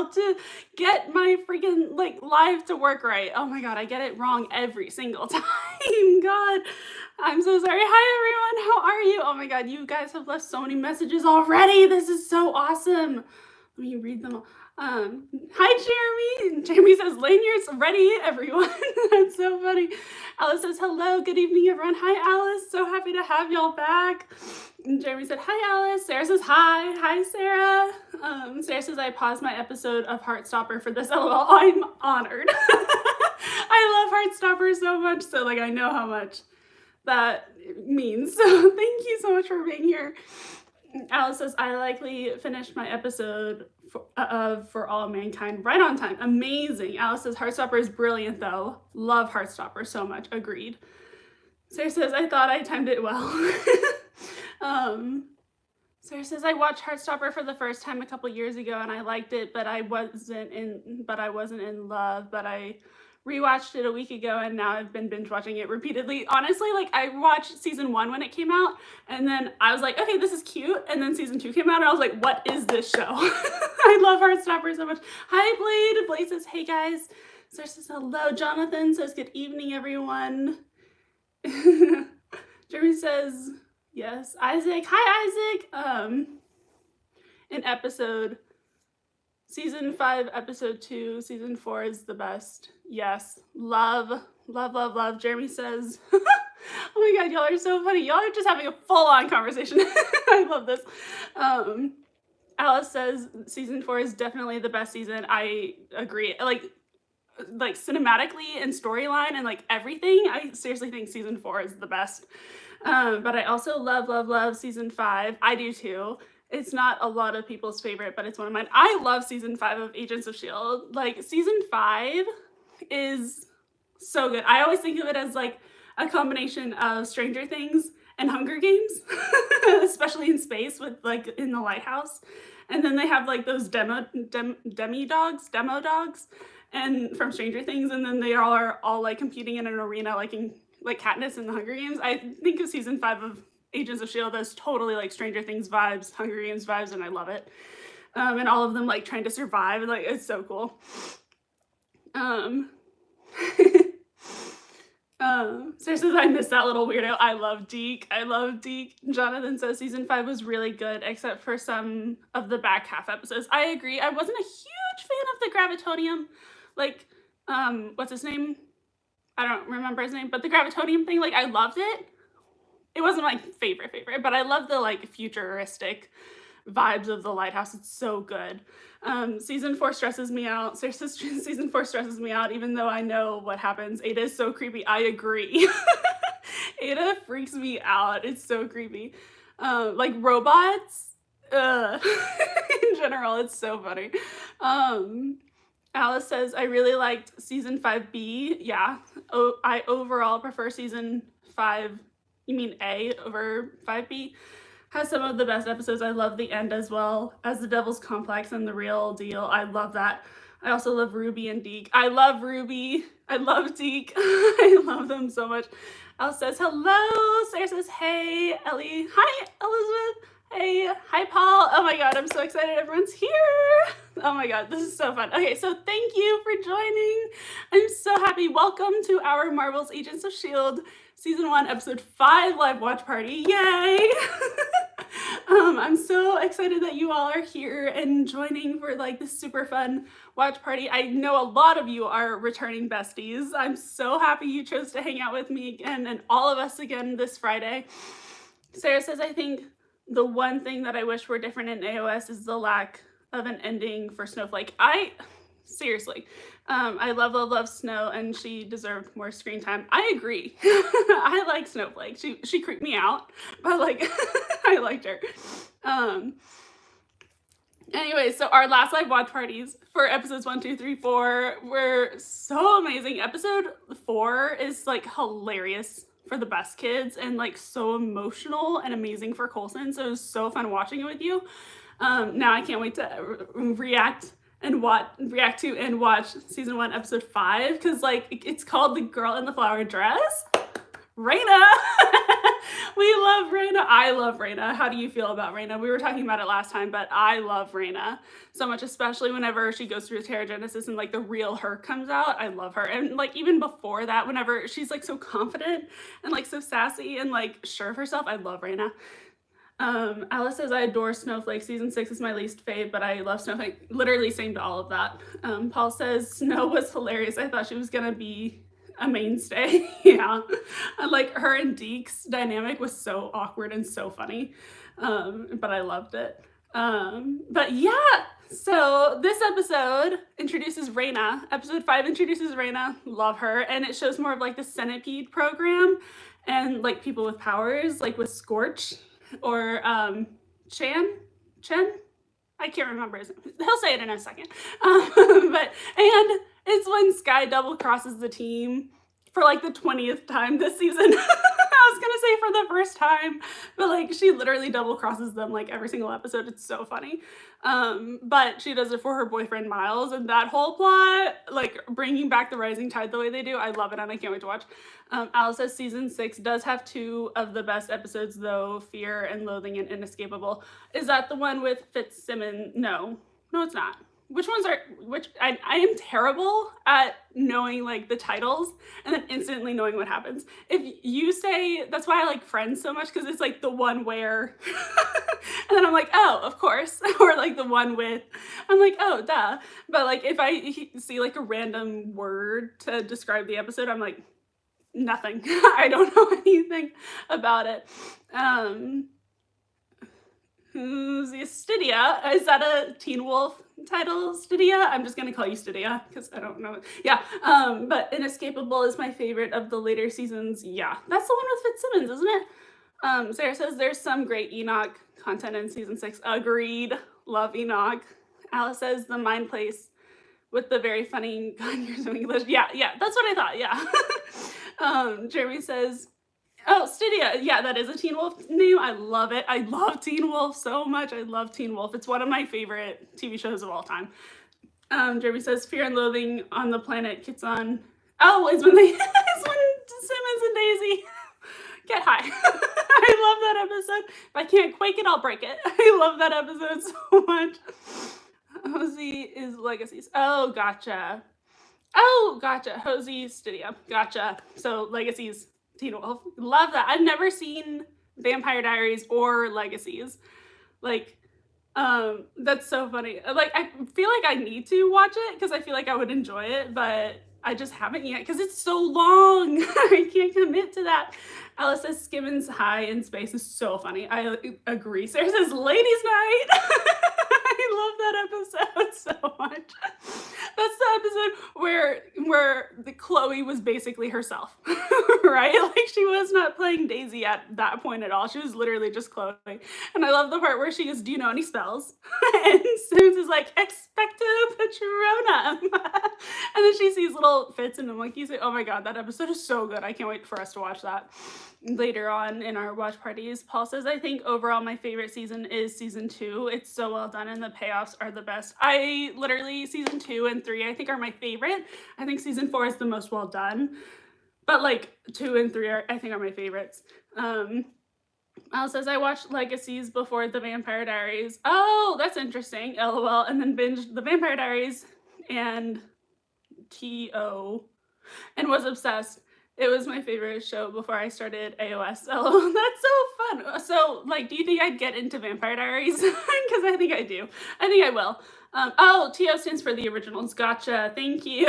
to get my freaking like live to work right. Oh my god, I get it wrong every single time. God, I'm so sorry. Hi everyone, how are you? Oh my god, you guys have left so many messages already. This is so awesome. Let me read them all. Hi Jeremy. Jeremy says lanyards ready, everyone. That's so funny. Alice says hello, good evening everyone. Hi Alice, so happy to have y'all back. And Jeremy said hi Alice. Sarah says hi. Hi Sarah. Sarah says I paused my episode of Heartstopper for this. LOL. I'm honored. I love Heartstopper so much, so like I know how much that means. So thank you so much for being here. Alice says I likely finished my episode For All Mankind right on time. Amazing. Alice says Heartstopper is brilliant though. Love Heartstopper so much. Agreed. Sarah says I thought I timed it well. Sarah says I watched Heartstopper for the first time a couple years ago and I liked it, but I wasn't in love. But I rewatched it a week ago and now I've been binge watching it repeatedly. Honestly, like I watched season 1 when it came out and then I was like, okay, this is cute. And then season 2 came out and I was like, what is this show? I love Heartstopper so much. Hi Blade. Blade says, hey guys. Sarah says hello. Jonathan says good evening everyone. Jeremy says yes. Isaac. Hi Isaac. In episode Season 5, Episode 2, Season 4 is the best. Yes. Love, love, love, love. Jeremy says, oh my god, y'all are so funny. Y'all are just having a full-on conversation. I love this. Alice says, Season 4 is definitely the best season. I agree. Like cinematically and storyline and like everything, I seriously think Season 4 is the best. But I also love, love, love Season 5. I do too. It's not a lot of people's favorite, but it's one of mine. I love season 5 of Agents of S.H.I.E.L.D. Like season 5 is so good. I always think of it as like a combination of Stranger Things and Hunger Games, especially in space with like in the lighthouse. And then they have like those demo dogs, and from Stranger Things, and then they are all like competing in an arena like in like Katniss in the Hunger Games. I think of season 5 of Agents of S.H.I.E.L.D. as totally like Stranger Things vibes, Hunger Games vibes, and I love it. And all of them like trying to survive, and like it's so cool. Sarah says I miss that little weirdo. I love Deke. I love Deke. Jonathan says season 5 was really good, except for some of the back half episodes. I agree. I wasn't a huge fan of the Gravitonium, like what's his name? I don't remember his name, but the Gravitonium thing, like I loved it. It wasn't my favorite, but I love the like futuristic vibes of the lighthouse. It's so good. Season 4 stresses me out. Season 4 stresses me out, even though I know what happens. Ada is so creepy. I agree. Ada freaks me out. It's so creepy. Like robots, in general, it's so funny. Alice says, I really liked season 5B. Yeah, I overall prefer season 5. You mean A over 5B? Has some of the best episodes. I love the end as well as the Devil's Complex and The Real Deal. I love that. I also love Ruby and Deke. I love Ruby. I love Deke. I love them so much. Alice says hello. Sarah says hey. Ellie. Hi Elizabeth. Hey. Hi Paul. Oh my god, I'm so excited everyone's here. Oh my god, this is so fun. Okay, so thank you for joining. I'm so happy. Welcome to our Marvel's Agents of S.H.I.E.L.D. Season 1, Episode 5 live watch party. Yay! I'm so excited that you all are here and joining for like this super fun watch party. I know a lot of you are returning besties. I'm so happy you chose to hang out with me again and all of us again this Friday. Sarah says, I think the one thing that I wish were different in AOS is the lack of an ending for Snowflake. Seriously, I love, love, love Snow, and she deserved more screen time. I agree. I like Snowflake. She creeped me out, but like, I liked her. Anyway, so our last live watch parties for episodes 1, 2, 3, 4 were so amazing. Episode 4 is like hilarious for the best kids and like so emotional and amazing for Coulson. So it was so fun watching it with you. Now I can't wait to react to and watch season 1 episode 5 because like it's called The Girl in the Flower Dress. Raina. We love Raina. I love Raina. How do you feel about Raina? We were talking about it last time, but I love Raina so much, especially whenever she goes through Terrigenesis and like the real her comes out. I love her. And like even before that, whenever she's like so confident and like so sassy and like sure of herself, I love Raina. Alice says, I adore Snowflake. Season 6 is my least fave, but I love Snowflake. Literally same to all of that. Paul says, Snow was hilarious. I thought she was gonna be a mainstay. Yeah. Like her and Deke's dynamic was so awkward and so funny. But I loved it. But yeah, so this episode introduces Raina. Episode 5 introduces Raina. Love her. And it shows more of like the Centipede program and like people with powers, like with Scorch or Chen? I can't remember his name. He'll say it in a second. And it's when Sky double crosses the team for like the 20th time this season. I was gonna say for the first time, but like she literally double crosses them like every single episode. It's so funny. But she does it for her boyfriend Miles, and that whole plot, like bringing back the rising tide the way they do, I love it and I can't wait to watch. Alice says season 6 does have 2 of the best episodes though, Fear and Loathing and Inescapable. Is that the one with Fitzsimmons? No, it's not. Which ones are, I am terrible at knowing like the titles and then instantly knowing what happens. If you say, that's why I like Friends so much, because it's like the one where, and then I'm like, oh, of course. Or like the one with, I'm like, oh, duh. But like if I see like a random word to describe the episode, I'm like, nothing. I don't know anything about it. Who's the Stydia? Is that a Teen Wolf title, Stydia? I'm just gonna call you Stydia because I don't know. Yeah, but Inescapable is my favorite of the later seasons. Yeah, that's the one with Fitzsimmons, isn't it? Sarah says there's some great Enoch content in season 6. Agreed. Love Enoch. Alice says the Mind Place with the very funny God, you're so English. Yeah, that's what I thought. Yeah. Jeremy says, oh, Stydia. Yeah, that is a Teen Wolf name. I love it. I love Teen Wolf so much. I love Teen Wolf. It's one of my favorite TV shows of all time. Jeremy says Fear and Loathing on the Planet Kitson. Oh, it's when Simmons and Daisy get high. I love that episode. If I can't quake it, I'll break it. I love that episode so much. Hosey is Legacies. Oh, gotcha. Hosey, Stydia. Gotcha. So Legacies, Teen Wolf. Love that. I've never seen Vampire Diaries or Legacies. Like, that's so funny. Like, I feel like I need to watch it because I feel like I would enjoy it, but I just haven't yet because it's so long. I can't commit to that. Alice says Skimmins High in Space is so funny. I agree. Sarah says Ladies Night. I love that episode so much. That's the episode where the Chloe was basically herself, right? Like she was not playing Daisy at that point at all. She was literally just Chloe. And I love the part where she goes, do you know any spells? And Sims is like, Expecto Patronum. And then she sees little Fitz and the monkeys. Oh my God, that episode is so good. I can't wait for us to watch that later on in our watch parties. Paul says, I think overall my favorite season is season 2. It's so well done and the payoffs are the best. I literally, season 2 and 3 I think are my favorite. I think season 4 is the most well done, but like 2 and 3 I think are my favorites. Al says I watched Legacies before the Vampire Diaries. Oh, that's interesting. LOL. And then binged the Vampire Diaries and TO and was obsessed. It was my favorite show before I started AOS. Oh, that's so fun. So, like, do you think I'd get into Vampire Diaries? Because I think I do. I think I will. Oh, TO stands for the originals. Gotcha. Thank you.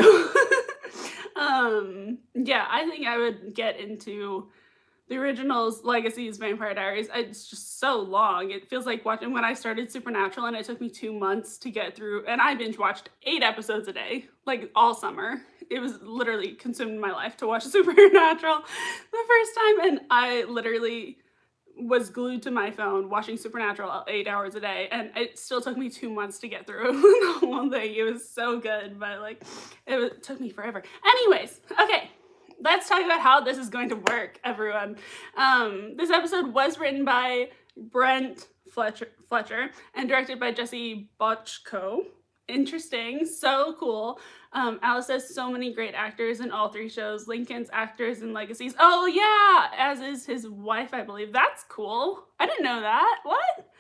Yeah, I think I would get into the originals, Legacies, Vampire Diaries. It's just so long. It feels like watching when I started Supernatural and it took me 2 months to get through, and I binge watched 8 episodes a day, like all summer. It was literally consumed my life to watch Supernatural the first time, and I literally was glued to my phone watching Supernatural 8 hours a day, and it still took me 2 months to get through the whole thing. It was so good, but like took me forever. Anyways, okay. Let's talk about how this is going to work, everyone. This episode was written by Brent Fletcher and directed by Jesse Bochco. interesting. So cool. Alice has so many great actors in all 3 shows. Lincoln's actors in Legacies. Oh yeah, as is his wife, I believe. That's cool. I didn't know that. What?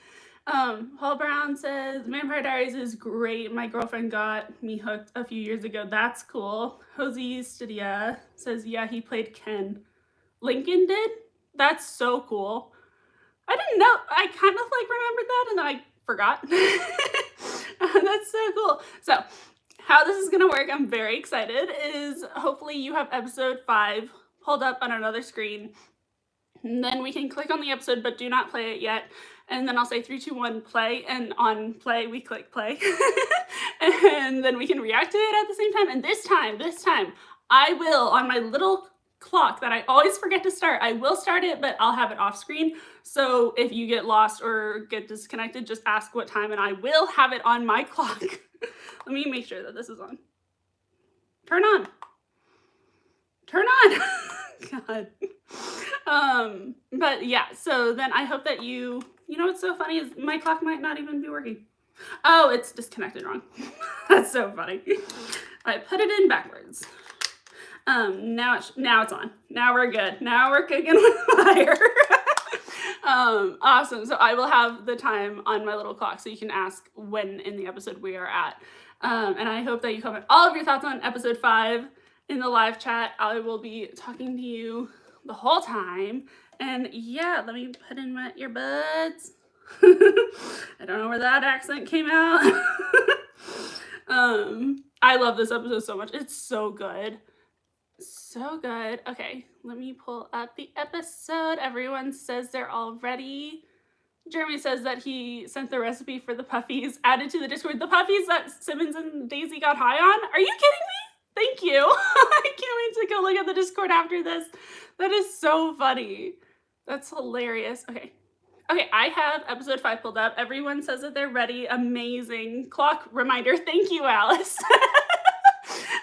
Paul Brown says, Vampire Diaries is great. My girlfriend got me hooked a few years ago. That's cool. Josie Studia says, yeah, he played Ken. Lincoln did? That's so cool. I didn't know. I kind of like remembered that and then I forgot. That's so cool. So how this is gonna work, I'm very excited, is hopefully you have episode 5 pulled up on another screen. And then we can click on the episode, but do not play it yet. And then I'll say 3, 2, 1, play. And on play, we click play. And then we can react to it at the same time. And this time, I will, on my little clock that I always forget to start, I will start it, but I'll have it off screen. So if you get lost or get disconnected, just ask what time and I will have it on my clock. Let me make sure that this is on. Turn on. God. But yeah, so then I hope that you know what's so funny is my clock might not even be working. Oh, it's disconnected wrong. That's so funny. I put it in backwards. Now it's on. Now we're good. Now we're cooking with fire. Awesome. So I will have the time on my little clock so you can ask when in the episode we are at. And I hope that you comment all of your thoughts on episode 5 in the live chat. I will be talking to you the whole time. And yeah, let me put in my earbuds. I don't know where that accent came out. I love this episode so much. It's so good. So good. Okay, let me pull up the episode. Everyone says they're all ready. Jeremy says that he sent the recipe for the puffies added to the Discord. The puffies that Simmons and Daisy got high on? Are you kidding me? Thank you. I can't wait to go look at the Discord after this. That is so funny. That's hilarious. Okay, I have episode 5 pulled up. Everyone says that they're ready. Amazing. Clock reminder. Thank you, Alice.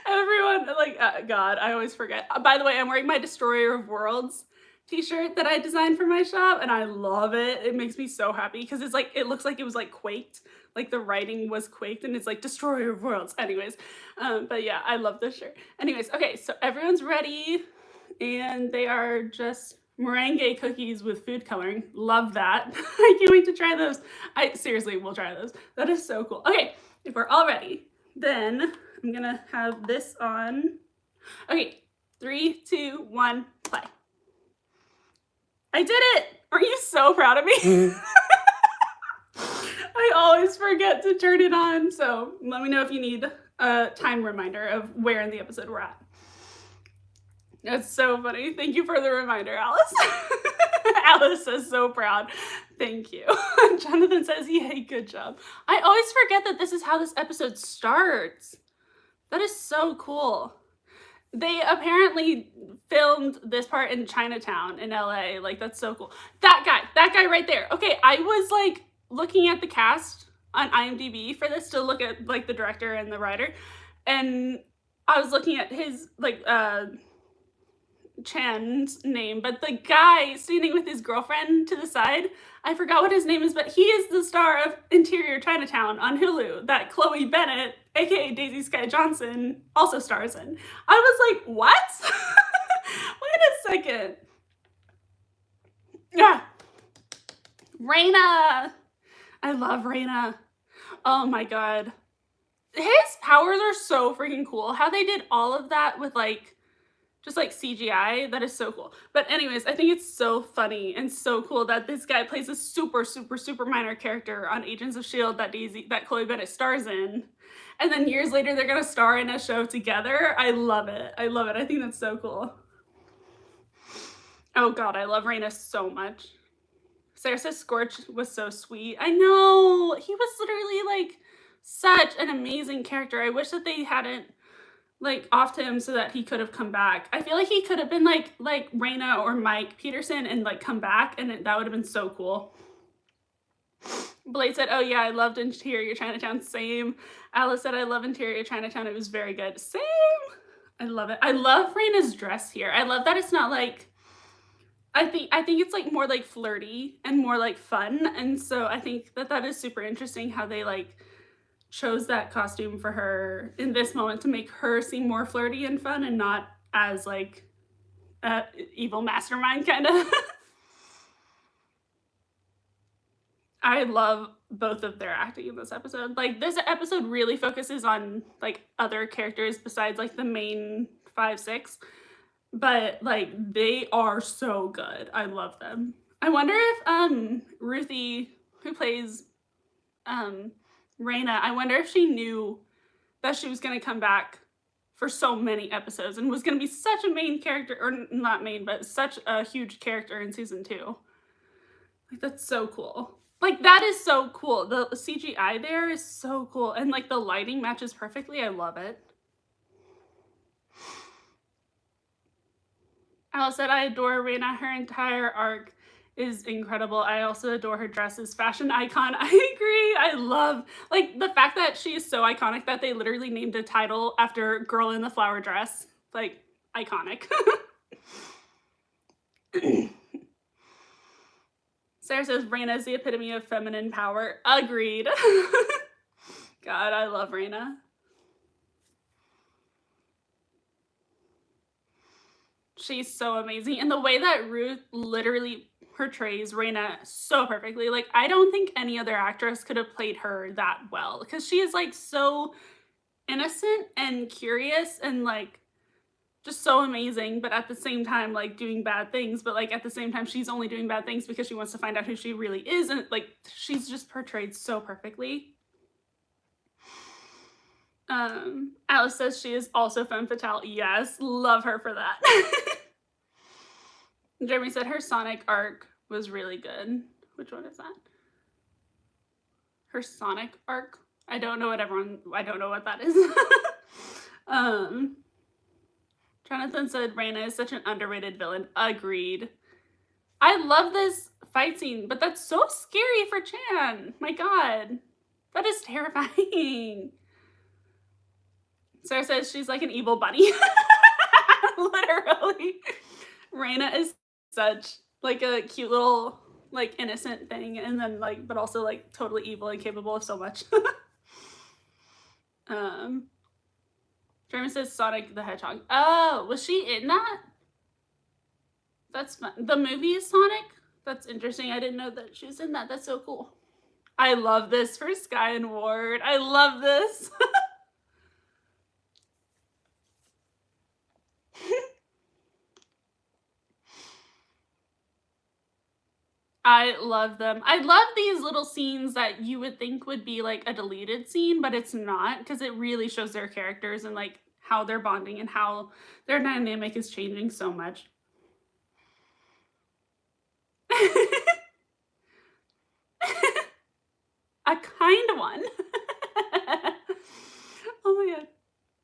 Everyone, like, God, I always forget. By the way, I'm wearing my Destroyer of Worlds t-shirt that I designed for my shop, and I love it. It makes me so happy because it's like, it looks like it was like quaked. Like the writing was quaked and it's like Destroyer of Worlds. Anyways, but yeah, I love this shirt. Anyways, okay, so everyone's ready and they are just meringue cookies with food coloring. Love that. I can't wait to try those. I seriously will try those. That is so cool. Okay, if we're all ready, then I'm gonna have this on. Okay, 3, 2, 1, play. I did it! Aren't you so proud of me? I always forget to turn it on, so let me know if you need a time reminder of where in the episode we're at. That's so funny. Thank you for the reminder, Alice. Alice is so proud. Thank you. Jonathan says, yay, good job. I always forget that this is how this episode starts. That is so cool. They apparently filmed this part in Chinatown in LA. Like, that's so cool. That guy right there. Okay, I was like looking at the cast on IMDb for this to look at like the director and the writer. And I was looking at his like Chan's name, but the guy standing with his girlfriend to the side, I forgot what his name is, but he is the star of Interior Chinatown on Hulu that Chloe Bennett, aka Daisy Sky Johnson, also stars in. I was like, what? Wait a second. Yeah. Raina. I love Raina. Oh my god. His powers are so freaking cool. How they did all of that with like just like CGI, that is so cool. But anyways, I think it's so funny and so cool that this guy plays a super minor character on Agents of S.H.I.E.L.D. that Chloe Bennett stars in. And then years later, they're gonna star in a show together. I love it. I love it. I think that's so cool. Oh god, I love Raina so much. Sarah says Scorch was so sweet. I know, he was literally like such an amazing character. I wish that they hadn't like offed him so that he could have come back. I feel like he could have been like Raina or Mike Peterson and like come back, and that would have been so cool. Blade said, oh yeah, I loved Interior Chinatown. Same. Alice said, I love Interior Chinatown. It was very good. Same. I love it. I love Raina's dress here. I love that it's not like, I think it's like more like flirty and more like fun. And so I think that is super interesting how they like chose that costume for her in this moment to make her seem more flirty and fun and not as like a evil mastermind kind of. I love both of their acting in this episode. Like, this episode really focuses on like other characters besides like the main 5, 6, but like they are so good. I love them. I wonder if Ruthie, who plays Raina, I wonder if she knew that she was going to come back for so many episodes and was going to be such a main character, or not main, but such a huge character in season 2. Like, that's so cool. Like, that is so cool. The CGI there is so cool. And like the lighting matches perfectly. I love it. Alice said, I adore Raina. Her entire arc is incredible. I also adore her dress as fashion icon. I agree. I love like the fact that she is so iconic that they literally named a title after girl in the flower dress. Like, iconic. Sarah says, Raina is the epitome of feminine power. Agreed. God, I love Raina. She's so amazing. And the way that Ruth literally portrays Raina so perfectly, like, I don't think any other actress could have played her that well, because she is like so innocent and curious and like just so amazing, but at the same time like doing bad things, but like at the same time she's only doing bad things because she wants to find out who she really is, and like she's just portrayed so perfectly. Alice says she is also femme fatale. Yes, love her for that. Jeremy said her Sonic arc was really good. Which one is that? Her Sonic arc? I don't know what that is. Jonathan said Raina is such an underrated villain. Agreed. I love this fight scene, but that's so scary for Chan. My God. That is terrifying. Sarah says she's like an evil bunny. Literally. Raina is such like a cute little like innocent thing, and then like but also like totally evil and capable of so much. Jeremy says Sonic the Hedgehog. Oh, was she in that? That's fun. The movie is Sonic? That's interesting. I didn't know that she was in that. That's so cool. I love this for Sky and Ward. I love this. I love them. I love these little scenes that you would think would be like a deleted scene, but it's not, because it really shows their characters and like how they're bonding and how their dynamic is changing so much. A kind one. Oh my God.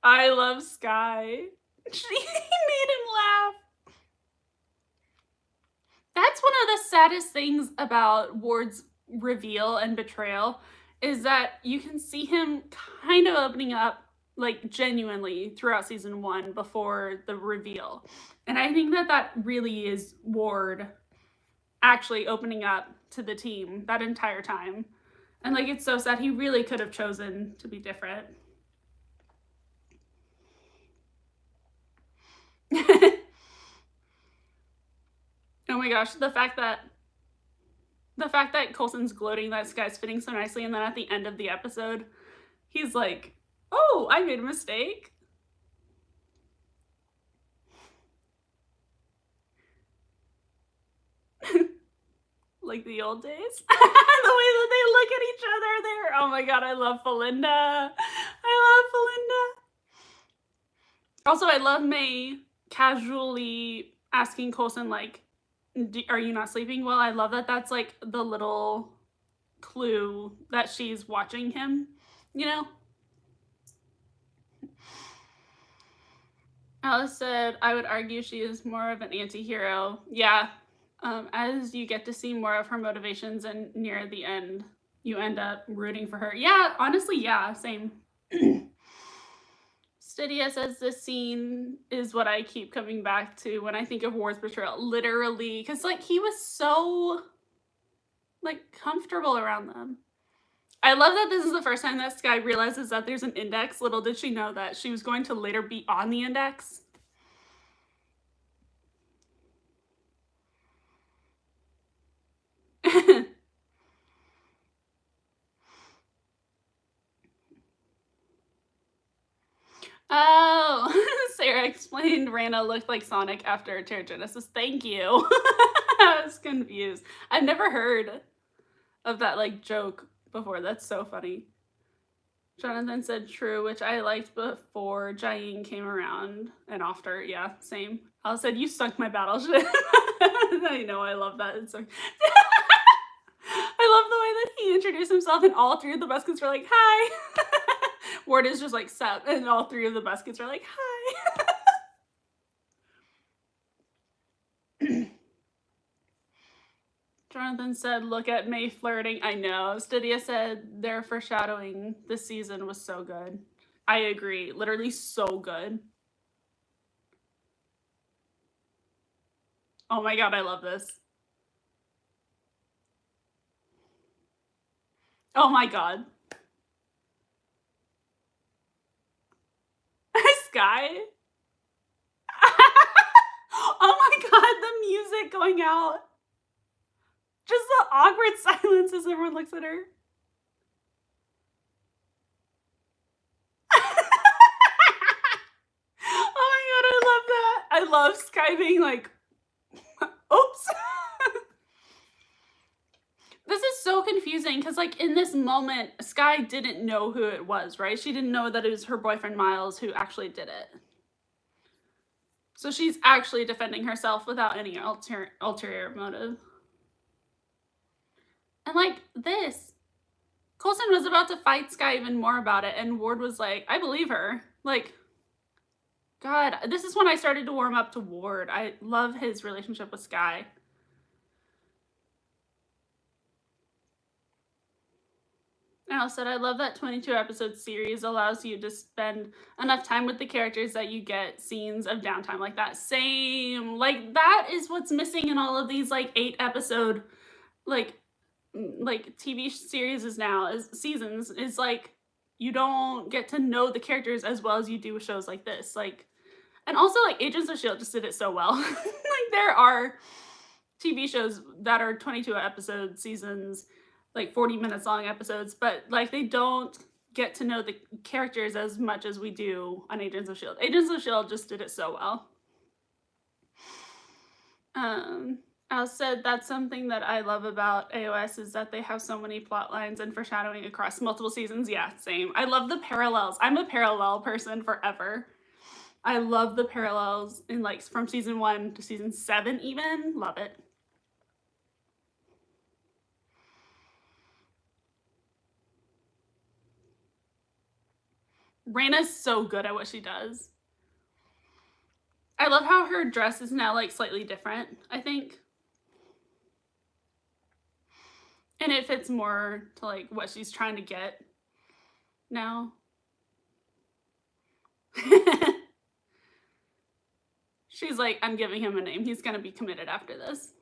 I love Sky. She made him laugh. That's one of the saddest things about Ward's reveal and betrayal, is that you can see him kind of opening up like genuinely throughout season 1 before the reveal. And I think that that really is Ward actually opening up to the team that entire time. And like, it's so sad. He really could have chosen to be different. Oh my gosh, the fact that Coulson's gloating that Sky's fitting so nicely, and then at the end of the episode, he's like, oh, I made a mistake. Like the old days. The way that they look at each other there. Oh my God, I love Felinda. Also, I love May casually asking Coulson, like, are you not sleeping well? I love that that's like the little clue that she's watching him, you know? Alice said, I would argue she is more of an anti-hero. Yeah, as you get to see more of her motivations and near the end, you end up rooting for her. Yeah, honestly, yeah, same. Stydia says this scene is what I keep coming back to when I think of Ward's betrayal. Literally, because like he was so like comfortable around them. I love that this is the first time that Skye realizes that there's an index. Little did she know that she was going to later be on the index. Oh, Sarah explained Rana looked like Sonic after Pterogenesis. Thank you. I was confused. I've never heard of that like joke before. That's so funny. Jonathan said true, which I liked before Jaeen came around and after. Yeah, same. I said, you sunk my battleship. I know, I love that. It's so... I love the way that he introduced himself and all three of the Buskets were like, hi. Ward is just like, sup, and all three of the Buskets are like, hi. Jonathan said, look at May flirting. I know. Stydia said their foreshadowing this season was so good. I agree. Literally so good. Oh my god, I love this. Oh my god. Skye? Oh my god, the music going out. Just the awkward silence as everyone looks at her. Oh my god, I love that. I love Skye being like, oops. This is so confusing because like in this moment, Skye didn't know who it was, right? She didn't know that it was her boyfriend Miles who actually did it. So she's actually defending herself without any ulterior motive. And like this, Coulson was about to fight Skye even more about it, and Ward was like, I believe her. Like, God, this is when I started to warm up to Ward. I love his relationship with Skye. Al said, I love that 22 episode series allows you to spend enough time with the characters that you get scenes of downtime like that. Same. Like, that is what's missing in all of these, like, 8 episode, like TV series is now, is seasons, is like, you don't get to know the characters as well as you do with shows like this. Like, and also, like, Agents of S.H.I.E.L.D. just did it so well. Like, there are TV shows that are 22 episode seasons, like 40 minutes long episodes, but like they don't get to know the characters as much as we do on Agents of S.H.I.E.L.D. Agents of S.H.I.E.L.D. just did it so well. Al said that's something that I love about AOS is that they have so many plot lines and foreshadowing across multiple seasons. Yeah, same. I love the parallels. I'm a parallel person forever. I love the parallels in like from season 1 to season 7 even. Love it. Raina's so good at what she does. I love how her dress is now like slightly different, I think. And it fits more to like what she's trying to get now. She's like, I'm giving him a name. He's gonna be committed after this.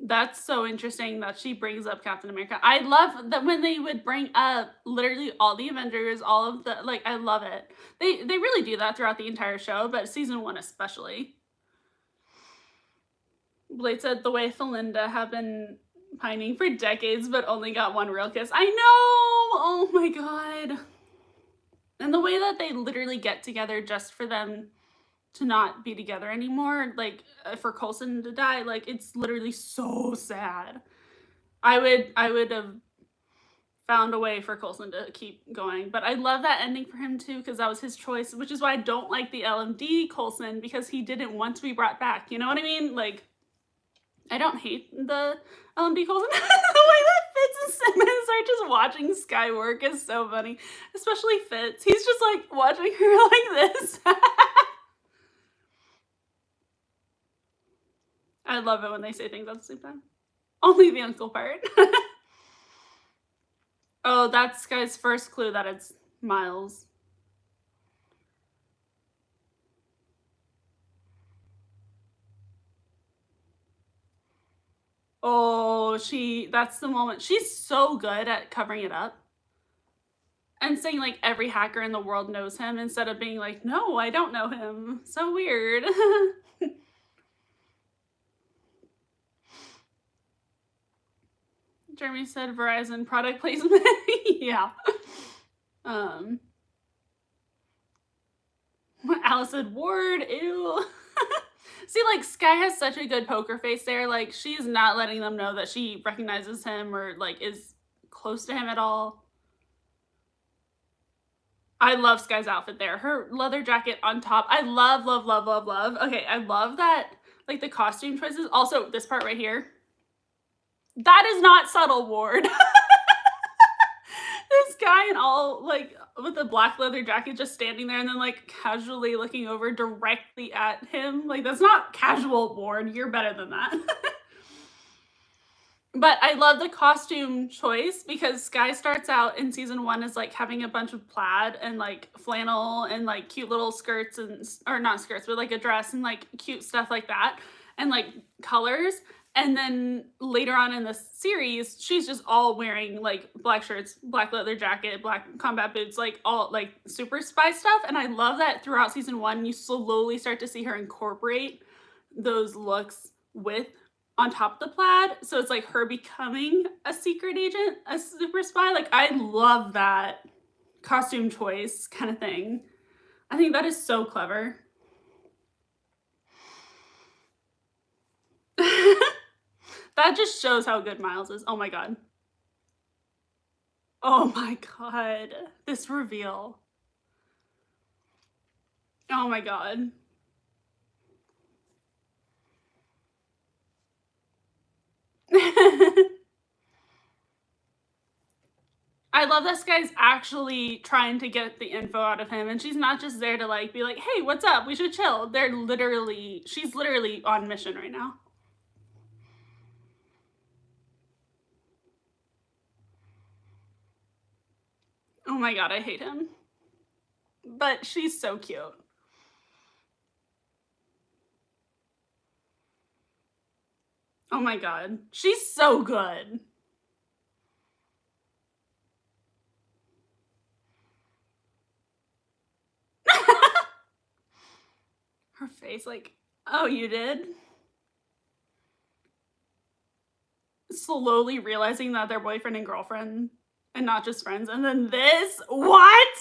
That's so interesting that she brings up Captain America. I love that when they would bring up literally all the Avengers, all of the, like, I love it. They really do that throughout the entire show, but season 1 especially. Blade said the way Felinda have been pining for decades, but only got one real kiss. I know! Oh my god. And the way that they literally get together just for them to not be together anymore, like for Coulson to die, like it's literally so sad. I would have found a way for Coulson to keep going, but I love that ending for him too because that was his choice, which is why I don't like the LMD Coulson because he didn't want to be brought back. You know what I mean? Like, I don't hate the LMD Coulson. The way that Fitz and Simmons are just watching Skye work is so funny, especially Fitz. He's just like watching her like this. I love it when they say things at the same time. Only the uncle part. Oh, that's Skye's first clue that it's Miles. Oh, that's the moment. She's so good at covering it up and saying like every hacker in the world knows him instead of being like, no, I don't know him. So weird. Jeremy said Verizon product placement. Yeah. Alice said Ward, ew. See, like, Sky has such a good poker face there. Like, she's not letting them know that she recognizes him or, like, is close to him at all. I love Sky's outfit there. Her leather jacket on top. I love, love, love, love, love. Okay, I love that, like, the costume choices. Also, this part right here. That is not subtle, Ward. This guy in all, like, with the black leather jacket just standing there and then, like, casually looking over directly at him. Like, that's not casual, Ward. You're better than that. But I love the costume choice because Sky starts out in season 1 as like having a bunch of plaid and like flannel and like cute little skirts and, or not skirts, but like a dress and like cute stuff like that and like colors. And then later on in the series, she's just all wearing like black shirts, black leather jacket, black combat boots, like all like super spy stuff. And I love that throughout season 1, you slowly start to see her incorporate those looks with on top of the plaid. So it's like her becoming a secret agent, a super spy. Like, I love that costume choice kind of thing. I think that is so clever. That just shows how good Miles is. Oh my god. Oh my god. This reveal. Oh my god. I love this guy's actually trying to get the info out of him, and she's not just there to like be like, hey, what's up? We should chill. She's literally on mission right now. Oh my god, I hate him. But she's so cute. Oh my god. She's so good. Her face, like, oh, you did? Slowly realizing that they're boyfriend and girlfriend and not just friends. And then this, what?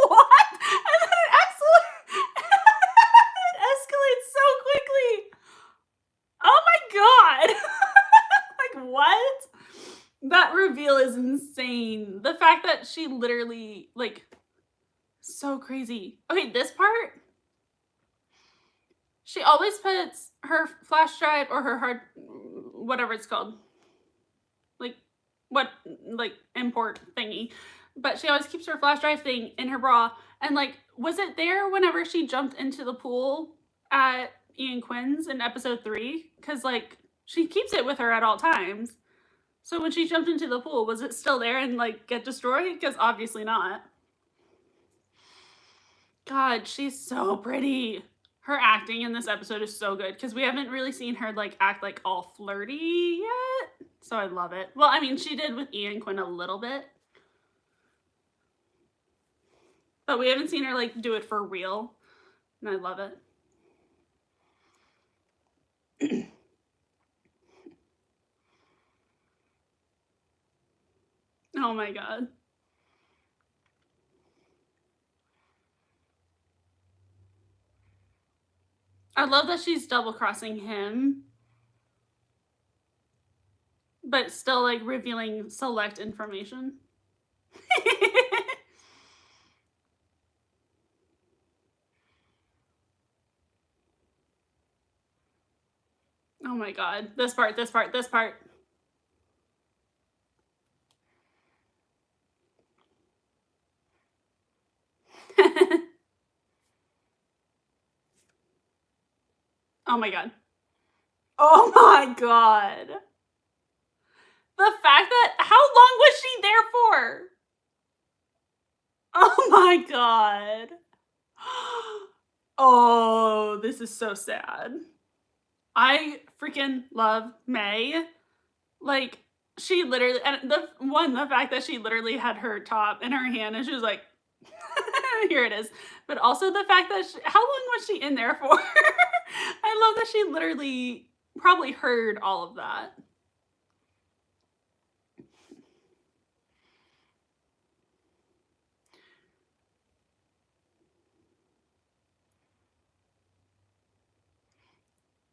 What? And then it escalates so quickly. Oh my god. Like, what? That reveal is insane. The fact that she literally, like, so crazy. Okay, this part, she always puts her flash drive or her hard, whatever it's called, like, what, like, import thingy, but she always keeps her flash drive thing in her bra. And, like, was it there whenever she jumped into the pool at Ian Quinn's in episode 3? Because, like, she keeps it with her at all times. So when she jumped into the pool, was it still there and, like, get destroyed? Because obviously not. God, she's so pretty. Her acting in this episode is so good because we haven't really seen her like act like all flirty yet. So I love it. Well, I mean, she did with Ian Quinn a little bit. But we haven't seen her like do it for real. And I love it. Oh my god. I love that she's double crossing him, but still like revealing select information. Oh my god. This part, this part, this part. Oh my god. Oh my god. The fact that, how long was she there for? Oh my god. Oh, this is so sad. I freaking love May. Like, she literally, and the fact that she literally had her top in her hand and she was like, here it is. But also the fact that how long was she in there for? I love that she literally probably heard all of that.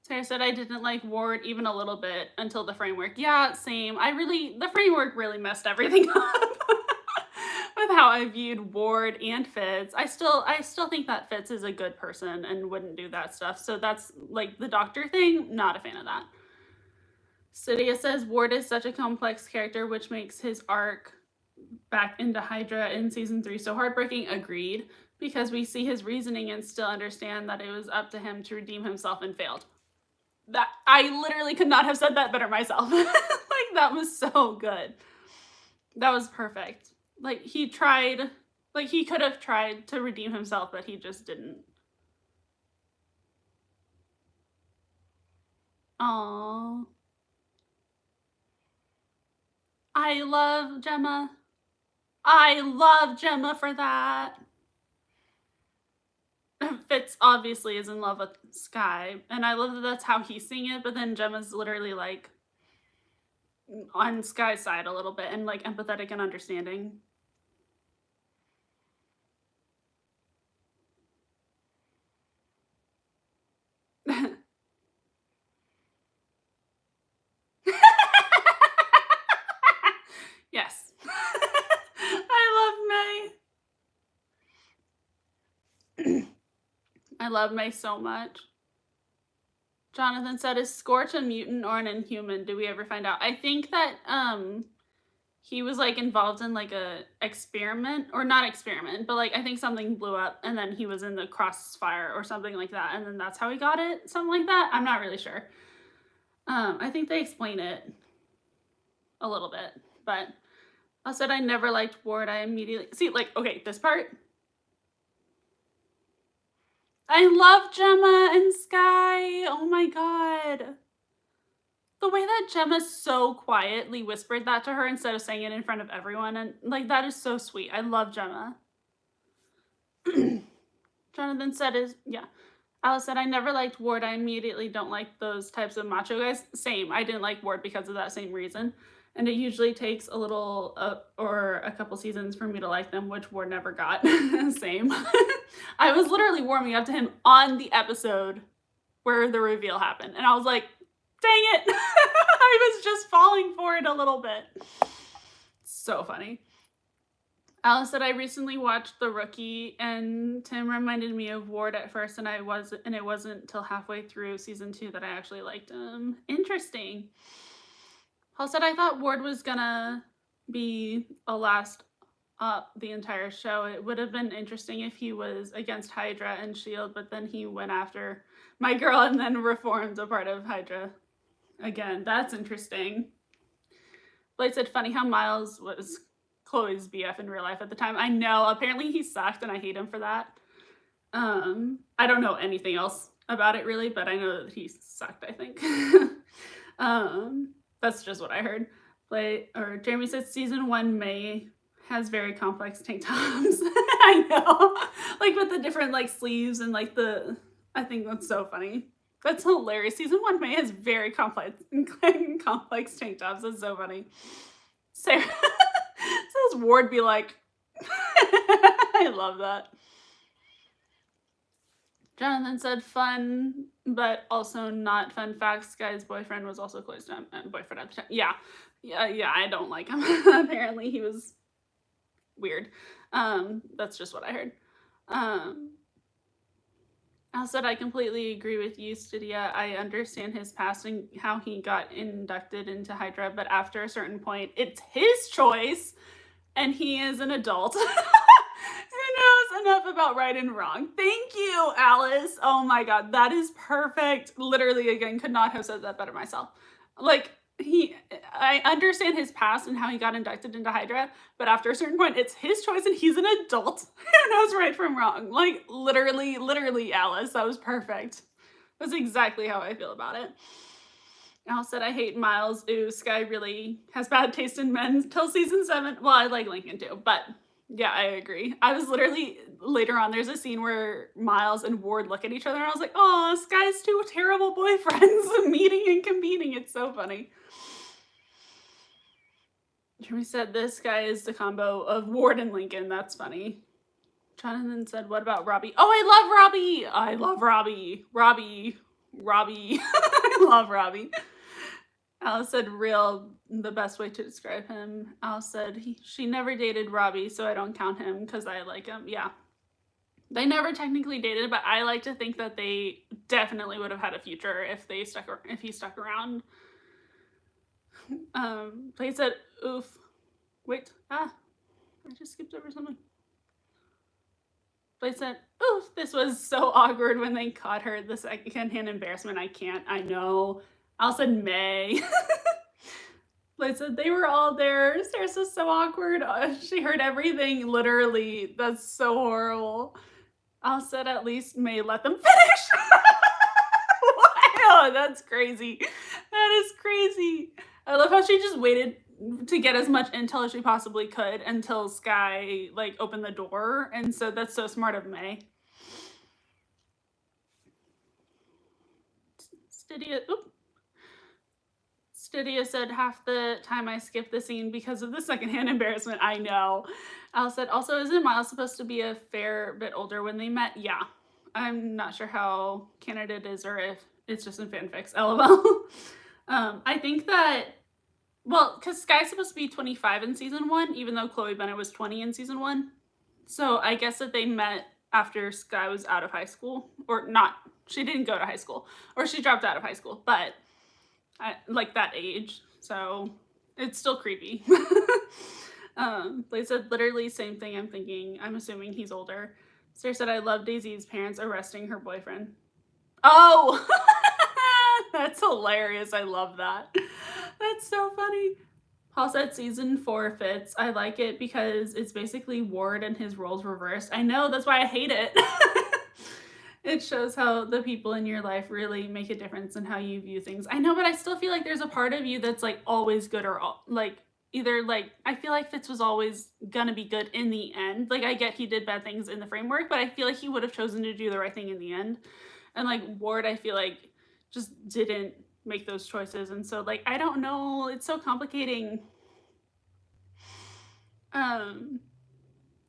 Sarah said I didn't like Ward even a little bit until the framework. Yeah, same. The framework really messed everything up with how I viewed Ward and Fitz. I still think that Fitz is a good person and wouldn't do that stuff. So that's like the doctor thing, not a fan of that. Cydia says Ward is such a complex character, which makes his arc back into Hydra in season 3 so heartbreaking. Agreed, because we see his reasoning and still understand that it was up to him to redeem himself and failed. That I literally could not have said that better myself. Like, that was so good. That was perfect. Like, he tried, like, he could have tried to redeem himself, but he just didn't. Aww. I love Gemma. I love Gemma for that. Fitz obviously is in love with Sky, and I love that that's how he's seeing it, but then Gemma's literally like on Sky's side a little bit and like empathetic and understanding. Yes. I love May. I love May so much. Jonathan said, is Scorch a mutant or an Inhuman? Do we ever find out? I think that he was like involved in like a experiment, or not experiment, but like I think something blew up and then he was in the crossfire or something like that, and then that's how he got it, something like that. I'm not really sure. I think they explain it a little bit, but I said I never liked Ward. I immediately see, like, okay, this part. I love Gemma and Sky. Oh my god. The way that Gemma so quietly whispered that to her instead of saying it in front of everyone, and like, that is so sweet. I love Gemma. Jonathan said yeah. Alice said, I never liked Ward. I immediately don't like those types of macho guys. Same. I didn't like Ward because of that same reason. And it usually takes a little or a couple seasons for me to like them, which Ward never got. Same. I was literally warming up to him on the episode where the reveal happened. And I was like, dang it. I was just falling for it a little bit. So funny. Alice said, I recently watched The Rookie, and Tim reminded me of Ward at first, and it wasn't till halfway through season 2 that I actually liked him. Interesting. Paul said, I thought Ward was gonna be a last up the entire show. It would have been interesting if he was against Hydra and S.H.I.E.L.D, but then he went after my girl and then reformed a part of Hydra again. That's interesting. Blake said, funny how Miles was Chloe's BF in real life at the time. I know, apparently he sucked and I hate him for that. I don't know anything else about it really, but I know that he sucked, I think. That's just what I heard. Jeremy says season 1 May has very complex tank tops. I know. Like with the different like sleeves and like I think that's so funny. That's hilarious. Season 1 May has very complex tank tops. That's so funny. Sarah says Ward be like, I love that. Jonathan said fun, but also not fun facts. Guy's boyfriend was also Chloe's boyfriend at the time. Yeah, I don't like him. Apparently he was weird. That's just what I heard. I said I completely agree with you, Stydia. I understand his past and how he got inducted into Hydra, but after a certain point, it's his choice, and he is an adult who knows enough about right and wrong. Thank you, Alice. Oh my god, that is perfect. Literally, again, could not have said that better myself. Like, I understand his past and how he got inducted into Hydra, but after a certain point, it's his choice and he's an adult who knows right from wrong. Like, literally, Alice, that was perfect. That's exactly how I feel about it. Al said, I hate Miles. Ooh, Sky really has bad taste in men till season 7. Well, I like Lincoln too, but yeah, I agree. I was literally, later on, there's a scene where Miles and Ward look at each other, and I was like, oh, Sky's two terrible boyfriends meeting and competing. It's so funny. Jimmy said, this guy is the combo of Ward and Lincoln. That's funny. Jonathan said, what about Robbie? Oh, I love Robbie. I love Robbie. Robbie. I love Robbie. Alice said, real, the best way to describe him. Alice said, she never dated Robbie, so I don't count him because I like him. Yeah. They never technically dated, but I like to think that they definitely would have had a future if he stuck around. They said, oof. Wait. I just skipped over something. They said, oof, this was so awkward when they caught her. The secondhand embarrassment. I can't. I know. Al said May. They said they were all there. Sarah says so awkward. She heard everything, literally. That's so horrible. Al said at least May let them finish. Wow, that's crazy. That is crazy. I love how she just waited to get as much intel as she possibly could until Sky like opened the door, and so that's so smart of May. Stydia said, half the time I skip the scene because of the secondhand embarrassment. I know. Al said, also, isn't Miles supposed to be a fair bit older when they met? Yeah. I'm not sure how canon it is or if it's just in fanfics. LOL. I think that, well, because Sky's supposed to be 25 in season 1, even though Chloe Bennett was 20 in season 1. So I guess that they met after Sky was out of high school. Or not. She didn't go to high school. Or she dropped out of high school. But like that age, so it's still creepy. They said literally same thing I'm thinking. I'm assuming he's older. Sarah said, I love Daisy's parents arresting her boyfriend. Oh, that's hilarious. I love that. That's so funny. Paul said season 4 fits. I like it because it's basically Ward and his roles reversed. I know, that's why I hate it. It shows how the people in your life really make a difference in how you view things. I know, but I still feel like there's a part of you that's like always good or like either like, I feel like Fitz was always gonna be good in the end. Like I get he did bad things in the framework, but I feel like he would have chosen to do the right thing in the end. And like Ward, I feel like just didn't make those choices. And so like, I don't know, it's so complicating.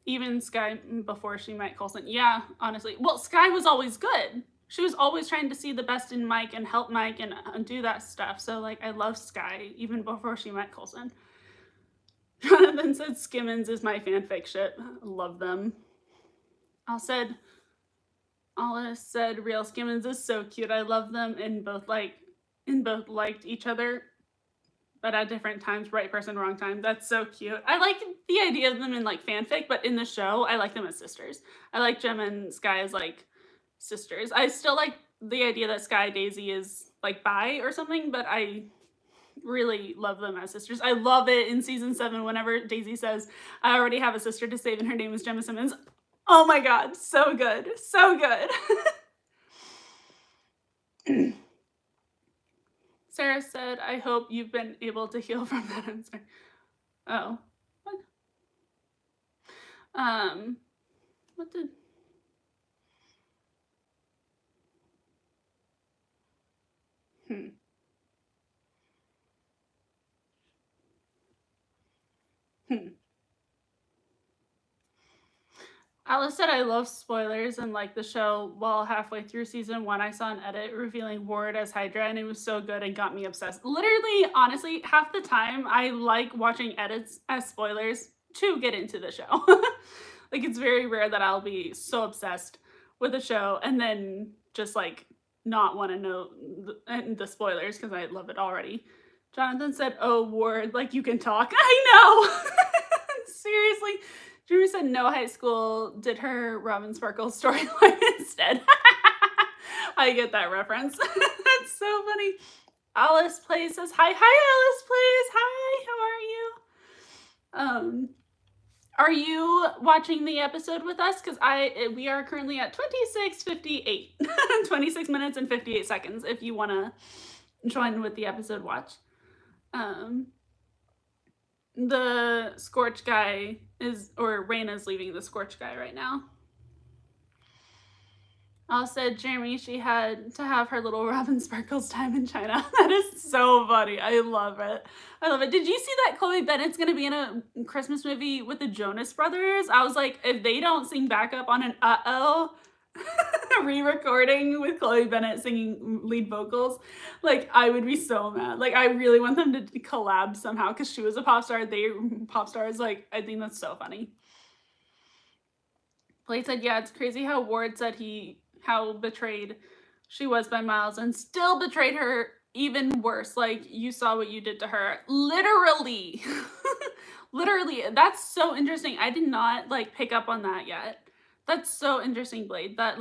Even Sky before she met Coulson. Yeah, honestly. Well, Sky was always good. She was always trying to see the best in Mike and help Mike and do that stuff. So, like, I love Sky even before she met Coulson. Jonathan said Skimmins is my fanfic ship. Love them. Alice said Real Skimmins is so cute. I love them and both liked each other, but at different times, right person, wrong time. That's so cute. I like the idea of them in like fanfic, but in the show, I like them as sisters. I like Gem and Sky as like sisters. I still like the idea that Sky Daisy is like bi or something, but I really love them as sisters. I love it in season 7 whenever Daisy says, I already have a sister to save and her name is Gemma Simmons. Oh my god, so good. So good. Sarah said, I hope you've been able to heal from that. I'm sorry. Oh. What did... Alice said, I love spoilers and like the show. Well, halfway through season 1, I saw an edit revealing Ward as Hydra, and it was so good and got me obsessed. Literally, honestly, half the time I like watching edits as spoilers to get into the show. Like, it's very rare that I'll be so obsessed with a show and then just like not want to know the spoilers because I love it already. Jonathan said, oh, Ward, like you can talk. I know. Seriously. Drew said no, high school did her Robin Sparkle storyline instead. I get that reference. That's so funny. Alice Plays says, hi. Hi, Alice Plays. Hi, how are you? Are you watching the episode with us? Because we are currently at 26:58. 26 minutes and 58 seconds if you want to join with the episode watch. The Scorch guy Raina's leaving the Scorch guy right now. Said Jeremy, she had to have her little Robin Sparkles time in China. That is so funny. I love it. I love it. Did you see that Chloe Bennett's going to be in a Christmas movie with the Jonas Brothers? I was like, if they don't sing backup on an Uh-Oh re-recording with Chloe Bennett singing lead vocals, like, I would be so mad. Like, I really want them to collab somehow because she was a pop star. They pop stars. Like, I think that's so funny. Blake said, yeah, it's crazy how Ward said how betrayed she was by Miles and still betrayed her even worse. Like, you saw what you did to her. Literally. Literally. That's so interesting. I did not, like, pick up on that yet. That's so interesting, Blade. That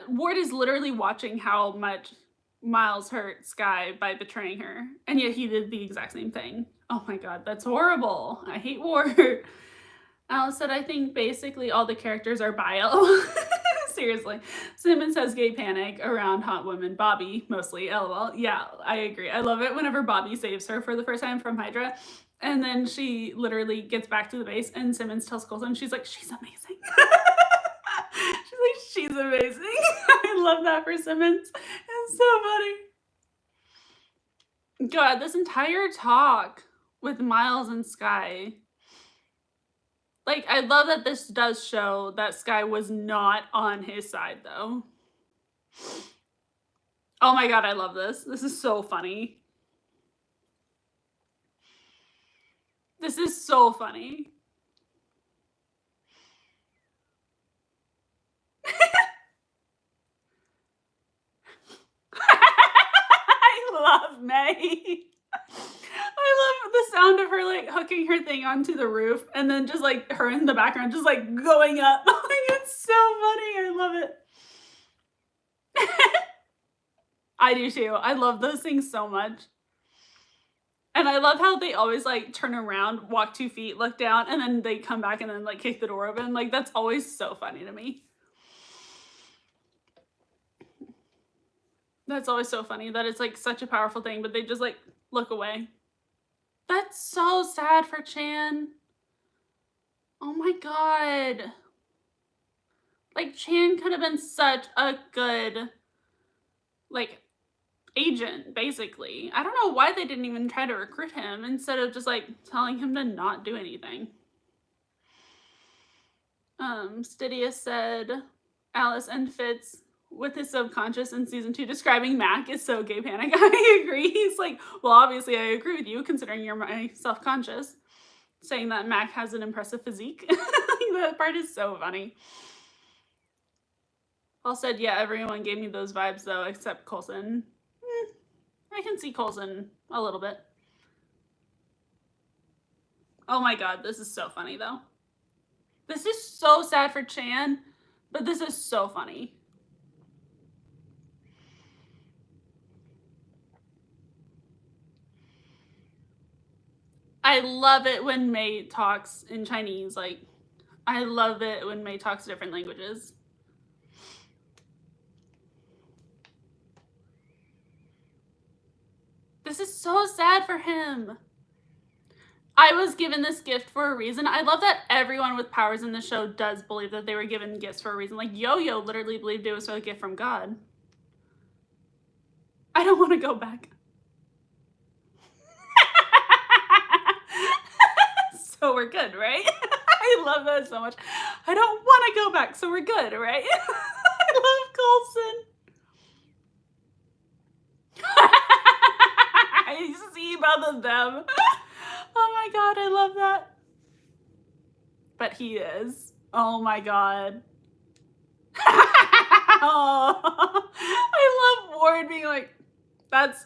Ward is literally watching how much Miles hurt Skye by betraying her. And yet he did the exact same thing. Oh my god, that's horrible. I hate Ward. Alice said, I think basically all the characters are bio. Seriously. Simmons has gay panic around hot women. Bobby, mostly. LOL. Yeah, I agree. I love it whenever Bobby saves her for the first time from Hydra. And then she literally gets back to the base and Simmons tells Coulson, she's like, she's amazing. She's amazing. I love that for Simmons. It's so funny. God, this entire talk with Miles and Skye. Like, I love that this does show that Skye was not on his side, though. Oh my god, I love this. This is so funny. This is so funny. I love May. I love the sound of her, like, hooking her thing onto the roof and then just, like, her in the background just, like, going up. It's so funny. I love it. I do too. I love those things so much. And I love how they always, like, turn around, walk 2 feet, look down, and then they come back and then, like, kick the door open. Like, that's always so funny to me. That's always so funny that it's, like, such a powerful thing, but they just, like, look away. That's so sad for Chan. Oh my god. Like, Chan could have been such a good, like, agent, basically. I don't know why they didn't even try to recruit him instead of just, like, telling him to not do anything. Stydia said, Alice and Fitz with his subconscious in season 2 describing Mac is so gay panic. I agree. He's like, well, obviously I agree with you considering you're my self-conscious. Saying that Mac has an impressive physique. That part is so funny. Paul said, yeah, everyone gave me those vibes though, except Coulson. I can see Coulson a little bit. Oh my god, this is so funny though. This is so sad for Chan, but this is so funny. I love it when May talks in Chinese. Like, I love it when May talks different languages. This is so sad for him. I was given this gift for a reason. I love that everyone with powers in the show does believe that they were given gifts for a reason. Like, Yo-Yo literally believed it was a gift from God. I don't want to go back. So we're good, right? I love that so much. I don't want to go back, so we're good, right? I love Coulson. I see both of them. Oh my god, I love that. But he is. Oh my god. Oh, I love Ward being like, that's,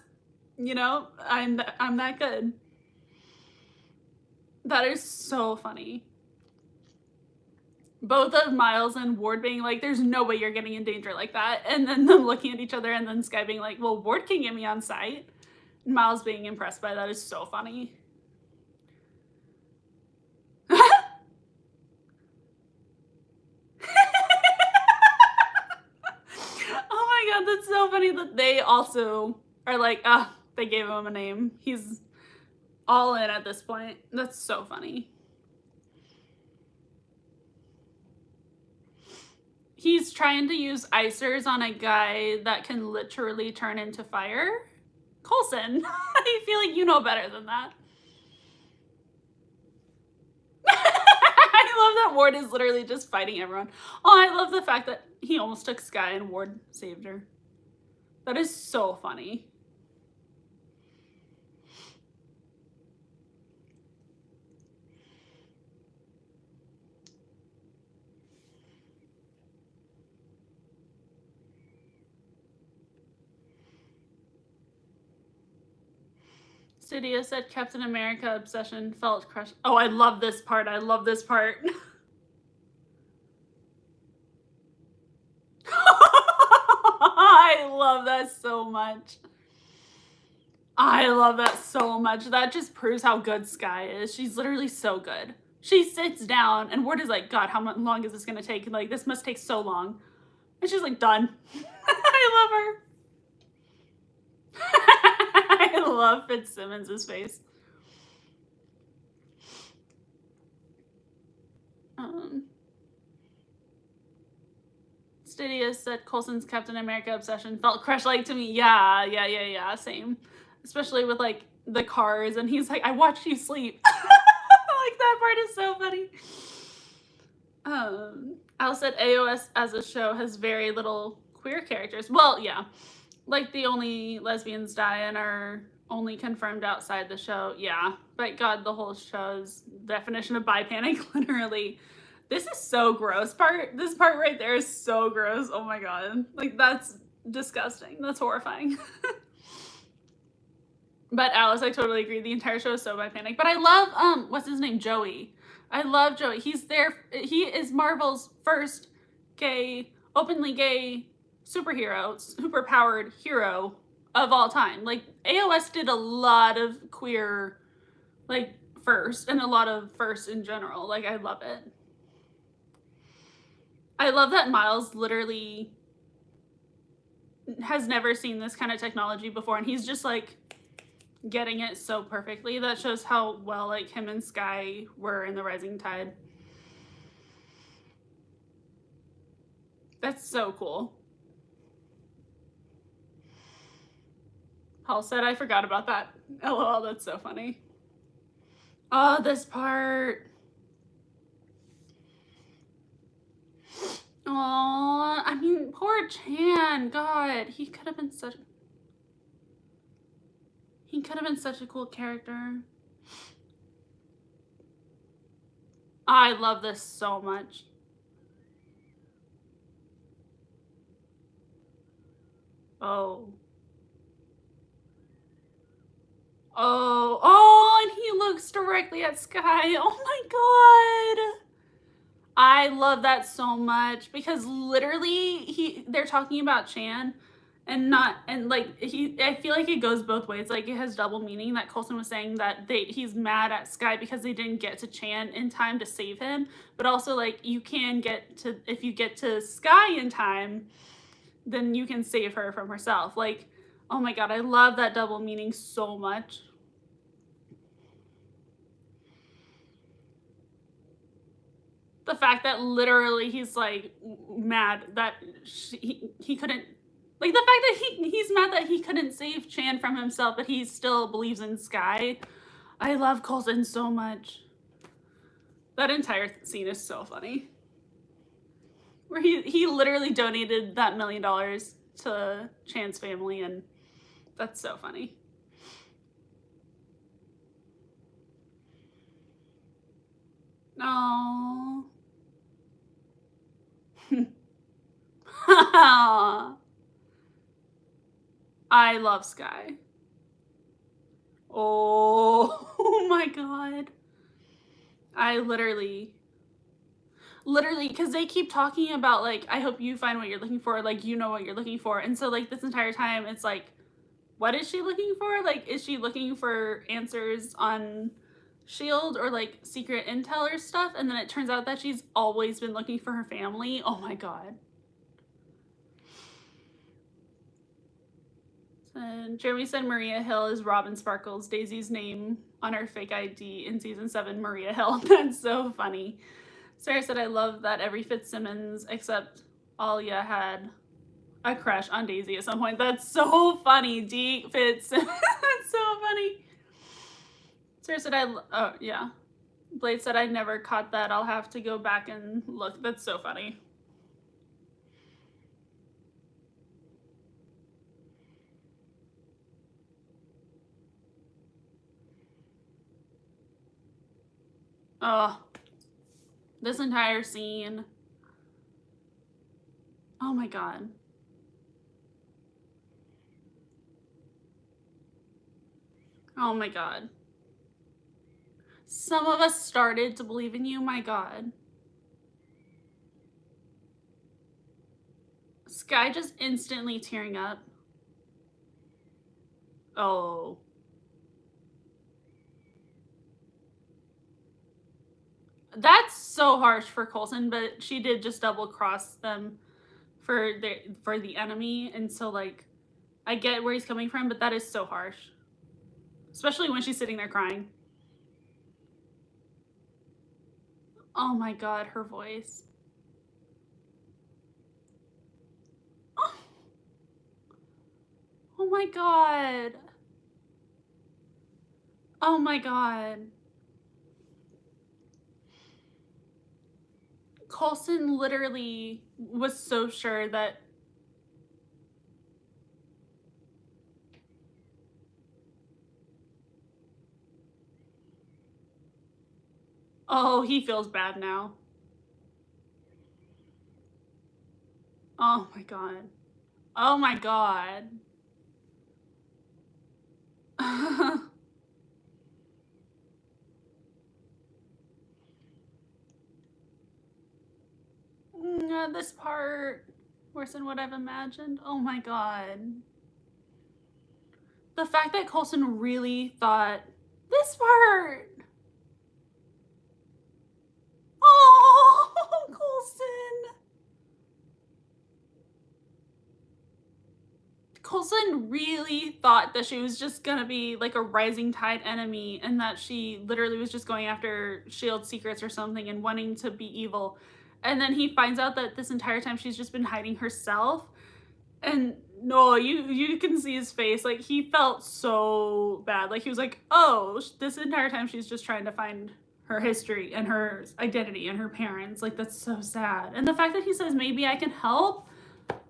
you know, I'm that good. That is so funny. Both of Miles and Ward being like, there's no way you're getting in danger like that. And then them looking at each other and then Skye being like, well, Ward can get me on sight. Miles being impressed by that is so funny. That's so funny that they also are like, they gave him a name. He's all in at this point. That's so funny. He's trying to use icers on a guy that can literally turn into fire. Coulson, I feel like you know better than that. I love that Ward is literally just fighting everyone. Oh, I love the fact that he almost took Sky and Ward saved her. That is so funny. Stydia said Captain America obsession felt crushed. Oh, I love this part. I love this part. I love that so much. I love that so much. That just proves how good Sky is. She's literally so good. She sits down and Ward is like, God, how long is this going to take? Like, this must take so long. And she's like, done. I love her. I love Fitzsimmons' face. Stydia said Coulson's Captain America obsession felt crush-like to me. Yeah, same. Especially with, like, the cars, and he's like, I watched you sleep. Like, that part is so funny. Al said AOS as a show has very little queer characters. Well, yeah. Like, the only lesbians die and are only confirmed outside the show. Yeah. But God, the whole show's definition of bi panic, literally. This is so gross. This part right there is so gross. Oh my God. Like, that's disgusting. That's horrifying. But Alice, I totally agree. The entire show is so bi panic. But I love, what's his name? Joey. I love Joey. He is Marvel's first openly gay superhero, superpowered hero of all time. Like, AOS did a lot of queer, like, first, and a lot of firsts in general. Like, I love it. I love that Miles literally has never seen this kind of technology before, and he's just, like, getting it so perfectly. That shows how well, like, him and Sky were in the Rising Tide. That's so cool. Paul said, I forgot about that. LOL, that's so funny. Oh, this part. Oh, I mean, poor Chan. God, he could have been such a cool character. I love this so much. Oh, and he looks directly at Sky. Oh my God. I love that so much because literally they're talking about Chan I feel like it goes both ways. Like, it has double meaning that Coulson was saying that he's mad at Sky because they didn't get to Chan in time to save him, but also, like, if you get to Sky in time, then you can save her from herself. Like, oh my God, I love that double meaning so much. The fact that literally he's, like, mad that he couldn't, like, the fact that he's mad that he couldn't save Chan from himself, but he still believes in Sky. I love Coulson so much. That entire scene is so funny. Where he literally donated that $1 million to Chan's family, and that's so funny. Oh. I love Sky. Oh my God. I literally, because they keep talking about, like, I hope you find what you're looking for, like, you know what you're looking for. And so, like, this entire time, it's like, what is she looking for? Like, is she looking for answers on S.H.I.E.L.D. or, like, secret intel or stuff? And then it turns out that she's always been looking for her family. Oh my God. And Jeremy said Maria Hill is Robin Sparkles, Daisy's name on her fake ID in season 7, Maria Hill. That's so funny. Sarah said, I love that every Fitzsimmons except Alia had a crush on Daisy at some point. That's so funny. D Fitzsimmons. That's so funny. Sarah said, oh, yeah. Blade said, I never caught that. I'll have to go back and look. That's so funny. Oh, this entire scene. Oh my god. Oh my god. Some of us started to believe in you, my god. Sky just instantly tearing up. Oh. That's so harsh for Coulson, but she did just double cross them for the enemy, and so like I get where he's coming from, but that is so harsh. Especially when she's sitting there crying. Oh my god, her voice. Oh, oh my god. Oh my god. Coulson literally was so sure that oh, he feels bad now. Oh my god. Oh my god. This part, worse than what I've imagined. Oh my god. The fact that Coulson really thought, this part! Oh, Coulson! Coulson really thought that she was just gonna be like a rising tide enemy, and that she literally was just going after S.H.I.E.L.D. secrets or something and wanting to be evil. And then he finds out that this entire time she's just been hiding herself. And no, you can see his face. Like, he felt so bad. Like, he was like, oh, this entire time she's just trying to find her history and her identity and her parents. Like, that's so sad. And the fact that he says, maybe I can help.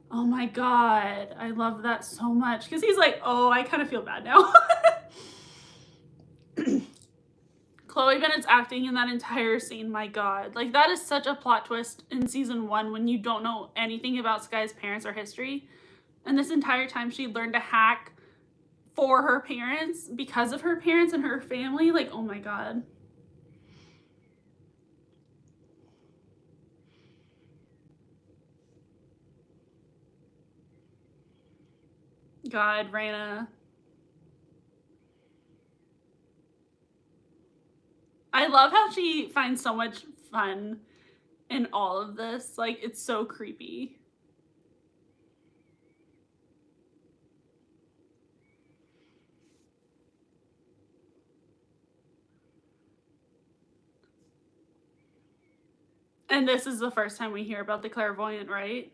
Oh my god. I love that so much. Because he's like, oh, I kind of feel bad now. Chloe Bennett's acting in that entire scene, my god. Like, that is such a plot twist in season 1 when you don't know anything about Sky's parents or history. And this entire time she learned to hack for her parents because of her parents and her family. Like, oh my god. God, Raina. I love how she finds so much fun in all of this. Like, it's so creepy. And this is the first time we hear about the clairvoyant, right?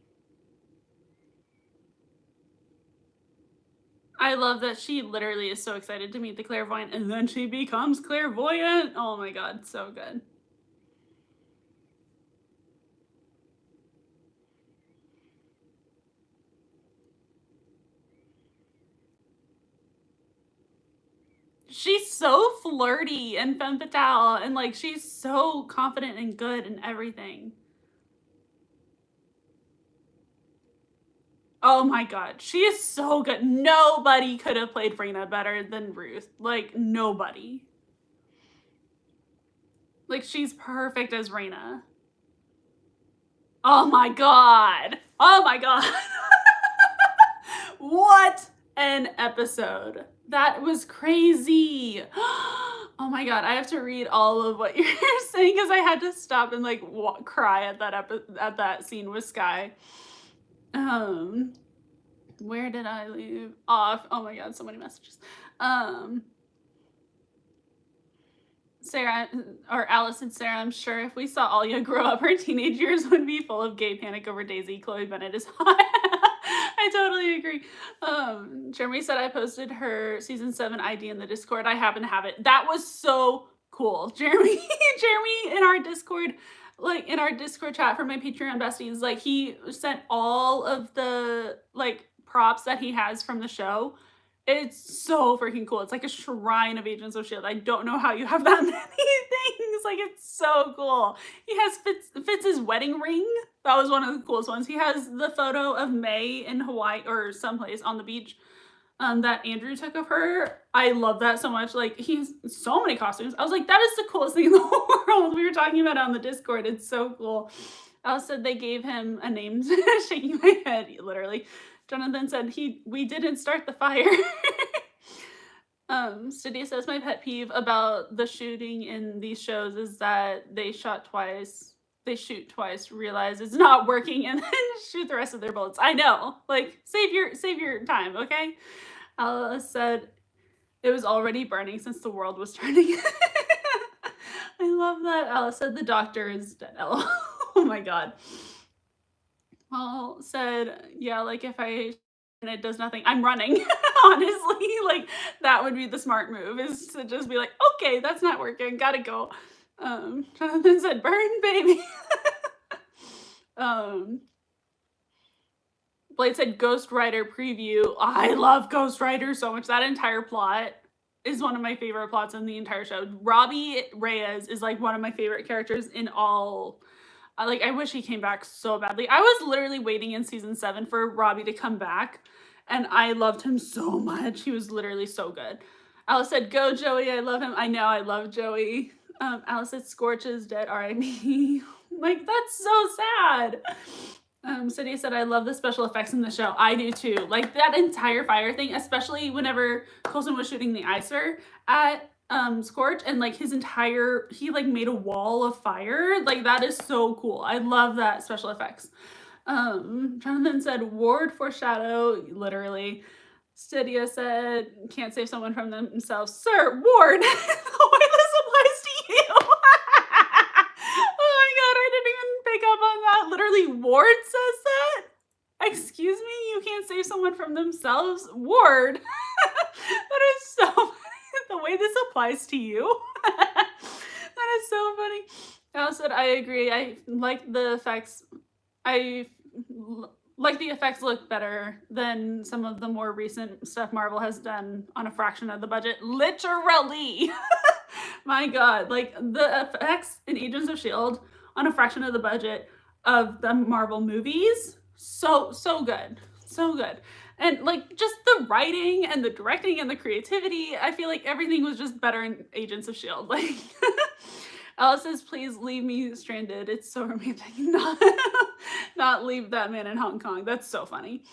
I love that she literally is so excited to meet the clairvoyant, and then she becomes clairvoyant. Oh my god, so good. She's so flirty and femme fatale, and like, she's so confident and good and everything. Oh my god, she is so good. Nobody could have played Raina better than Ruth. Like, nobody. Like, she's perfect as Raina. Oh my god. Oh my god. What an episode. That was crazy. Oh my god, I have to read all of what you're saying because I had to stop and like cry at that scene with Sky. Where did I leave off? Oh my god, so many messages. Sarah, or Alice and Sarah, I'm sure if we saw Alia grow up, her teenage years would be full of gay panic over Daisy. Chloe Bennett is hot. I totally agree. Jeremy said I posted her season 7 ID in the Discord. I happen to have it. That was so cool. Jeremy in our Discord, like in our Discord chat for my Patreon besties, like he sent all of the like props that he has from the show. It's so freaking cool. It's like a shrine of Agents of S.H.I.E.L.D. I don't know how you have that many things. Like, it's so cool. He has Fitz's wedding ring. That was one of the coolest ones. He has the photo of May in Hawaii or someplace on the beach that Andrew took of her. I love that so much. Like, he has so many costumes. I was like, that is the coolest thing in the world. We were talking about it on the Discord. It's so cool. Alice said they gave him a name. Shaking my head, literally. Jonathan said we didn't start the fire. Stydia says my pet peeve about the shooting in these shows is that they shoot twice, realize it's not working, and then shoot the rest of their bullets. I know, like save your time, okay? Alice said it was already burning since the world was turning. I love that. Alice said the doctor is dead. Oh my god. Paul said, yeah, like if and it does nothing, I'm running. Honestly, like that would be the smart move, is to just be like, okay, that's not working, gotta go. Jonathan said, burn, baby. Blade said Ghost Rider preview. I love Ghost Rider so much. That entire plot is one of my favorite plots in the entire show. Robbie Reyes is like one of my favorite characters in all. Like, I wish he came back so badly. I was literally waiting in season 7 for Robbie to come back, and I loved him so much. He was literally so good. Alice said, go, Joey. I love him. I know, I love Joey. Alice said, Scorch is dead, R.I.P. Like, that's so sad. Cydia said, I love the special effects in the show. I do too. Like, that entire fire thing, especially whenever Coulson was shooting the icer at Scorch, and like his entire, he like made a wall of fire. Like, that is so cool. I love that special effects. Jonathan said, Ward foreshadow, literally. Stydia said, can't save someone from themselves. Sir, Ward, the way this applies to you. Oh my god, I didn't even pick up on that. Literally, Ward says that? Excuse me, you can't save someone from themselves? Ward, that is so funny. The way this applies to you. That is so funny. Alice said, I agree. I like the effects. I like the effects look better than some of the more recent stuff Marvel has done on a fraction of the budget. Literally. My god. Like, the effects in Agents of S.H.I.E.L.D. on a fraction of the budget of the Marvel movies. So good. So good. And like, just the writing and the directing and the creativity, I feel like everything was just better in Agents of S.H.I.E.L.D. Like, Alice says, please leave me stranded. It's so romantic. Not leave that man in Hong Kong. That's so funny.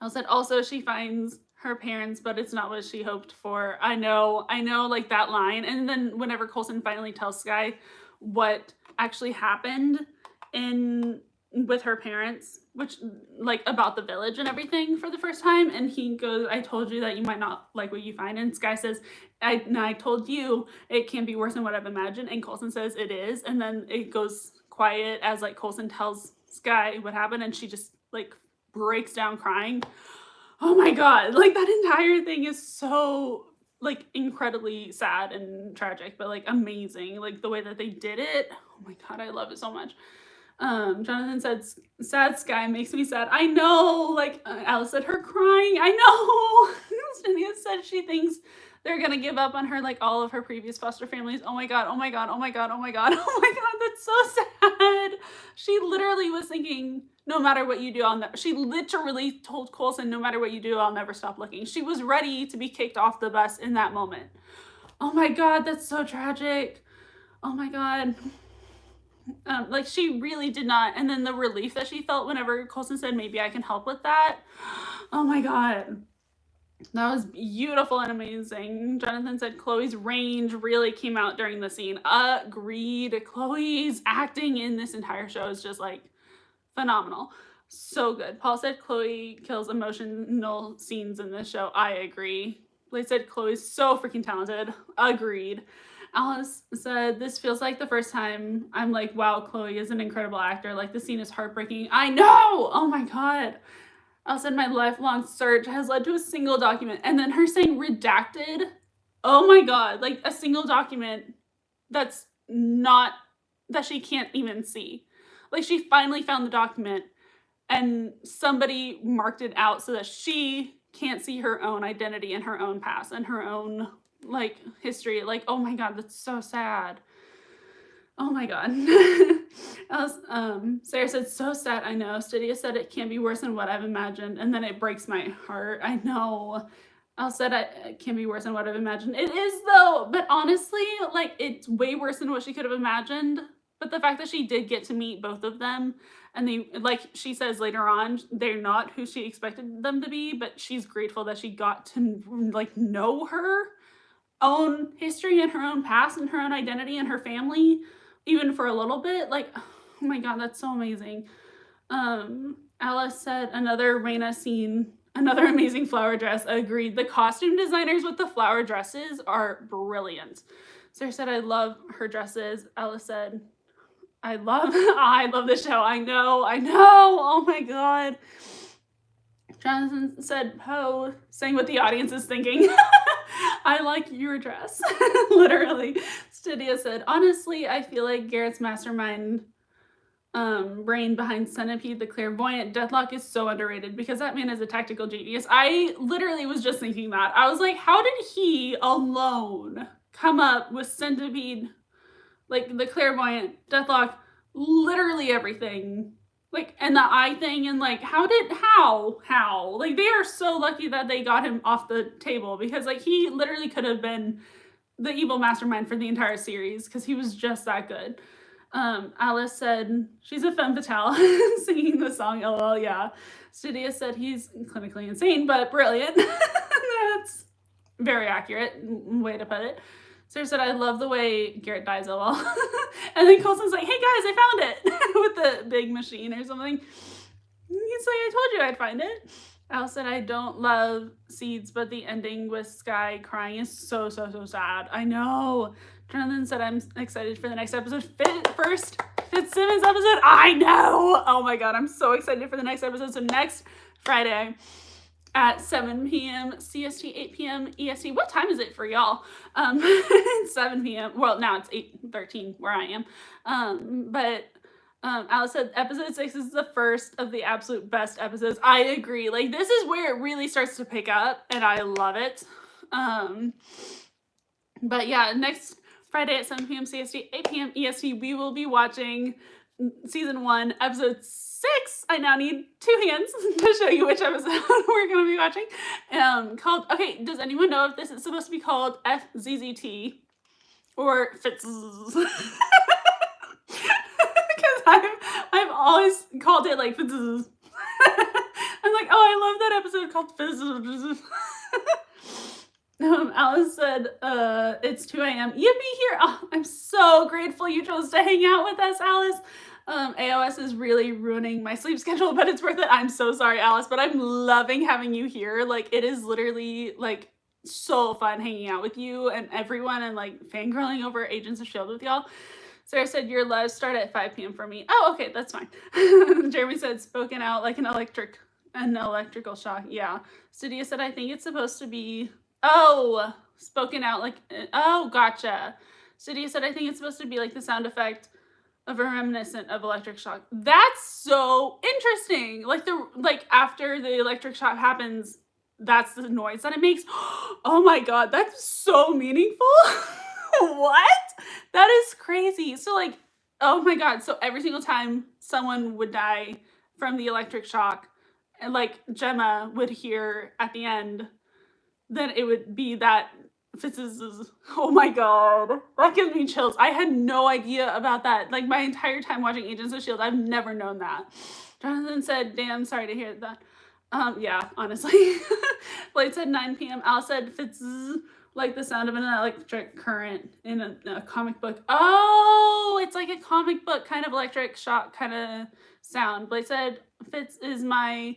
Alice said, also, she finds her parents, but it's not what she hoped for. I know, like that line. And then whenever Coulson finally tells Skye what actually happened with her parents, which like about the village and everything for the first time, and he goes, I told you that you might not like what you find, and Skye says, I told you it can be worse than what I've imagined, and Coulson says it is, and then it goes quiet as like Coulson tells Skye what happened, and she just like breaks down crying. Oh my god, like that entire thing is so like incredibly sad and tragic, but like amazing, like the way that they did it. Oh my god, I love it so much. Jonathan said, sad Skye makes me sad. I know, like Alice said, her crying. I know. Cynthia said she thinks they're gonna give up on her like all of her previous foster families. Oh my god, oh my god, oh my god, oh my god, oh my god, that's so sad. She literally was thinking, no matter what you do, she literally told Coulson, no matter what you do, I'll never stop looking. She was ready to be kicked off the bus in that moment. Oh my god, that's so tragic. Oh my god. Like, she really did not. And then the relief that she felt whenever Coulson said, maybe I can help with that. Oh my god. That was beautiful and amazing. Jonathan said Chloe's range really came out during the scene. Agreed. Chloe's acting in this entire show is just like phenomenal. So good. Paul said Chloe kills emotional scenes in this show. I agree. Blade said Chloe's so freaking talented. Agreed. Alice said, this feels like the first time I'm like, wow, Chloe is an incredible actor. Like, the scene is heartbreaking. I know! Oh my god. Alice said, my lifelong search has led to a single document. And then her saying redacted. Oh my god. Like, a single document that's not, that she can't even see. Like, she finally found the document and somebody marked it out so that she can't see her own identity and her own past and her own, like, history. Like, oh my god, that's so sad. Oh my god. Sarah said, so sad, I know. Stydia said, it can't be worse than what I've imagined, and then it breaks my heart. I know. I said, it can't be worse than what I've imagined. It is, though, but honestly, like, it's way worse than what she could have imagined. But the fact that she did get to meet both of them, and they, like she says later on, they're not who she expected them to be, but she's grateful that she got to, like, know her own history and her own past and her own identity and her family, even for a little bit. Like, oh my god, that's so amazing. Alice said, another Raina scene, another amazing flower dress. Agreed. The costume designers with the flower dresses are brilliant. Sarah said, I love her dresses. Alice said, I love the show. I know. Oh my god. Jonathan said, Poe saying what the audience is thinking. I like your dress. Literally. Stydia said, honestly, I feel like Garrett's mastermind brain behind Centipede the Clairvoyant Deathlock is so underrated because that man is a tactical genius. I literally was just thinking that. I was like, how did he alone come up with Centipede, like the Clairvoyant, Deathlock, literally everything? Like, and the eye thing, and like, how? Like, they are so lucky that they got him off the table, because like, he literally could have been the evil mastermind for the entire series, because he was just that good. Alice said, she's a femme fatale, singing the song, LOL, yeah. Stydia said, he's clinically insane, but brilliant. That's very accurate way to put it. Sarah said, I love the way Garrett dies, LOL. And then Colson's like, hey guys, I found it, with the big machine or something. He's like, I told you I'd find it. Alice said, I don't love Seeds, but the ending with Sky crying is so sad. I know. Jonathan said, I'm excited for the next episode. First Fitzsimmons episode. I know. Oh my god, I'm so excited for the next episode. So next Friday at 7 p.m. CST, 8 p.m. EST. What time is it for y'all? It's 7 p.m. Well, now it's 8:13 where I am. But Alice said episode 6 is the first of the absolute best episodes. I agree. Like, this is where it really starts to pick up, and I love it. But yeah, next Friday at 7 p.m. CST, 8 p.m. EST, we will be watching season 1, episode 6. I now need 2 hands to show you which episode we're going to be watching. Called, okay, does anyone know if this is supposed to be called FZZT or Fitz? Because I've always called it like Fitz. I'm like, oh, I love that episode called Fitz. Alice said, it's 2 a.m. Yippee here. Oh, I'm so grateful you chose to hang out with us, Alice. AOS is really ruining my sleep schedule, but it's worth it. I'm so sorry, Alice, but I'm loving having you here. Like, it is literally like so fun hanging out with you and everyone, and like fangirling over Agents of S.H.I.E.L.D. with y'all. Sarah said, your lives start at 5 p.m. for me. Oh, okay, that's fine. Jeremy said, spoken out like an electrical shock. Yeah. Stydia said, I think it's supposed to be, oh, spoken out like, oh, gotcha. Stydia said, I think it's supposed to be like the sound effect of a reminiscent of electric shock. That's so interesting. Like after the electric shock happens, that's the noise that it makes. Oh my god, that's so meaningful. What? That is crazy. So like, oh my god, so every single time someone would die from the electric shock, and like Gemma would hear at the end, then it would be that Fitz's. Oh my god, that gives me chills. I had no idea about that. Like, my entire time watching Agents of S.H.I.E.L.D., I've never known that. Jonathan said, damn, sorry to hear that. Yeah, honestly. Blade said 9 p.m. Al said Fitz. like the sound of an electric current in a comic book. Oh, it's like a comic book kind of electric shock kind of sound. Blake said Fitz is my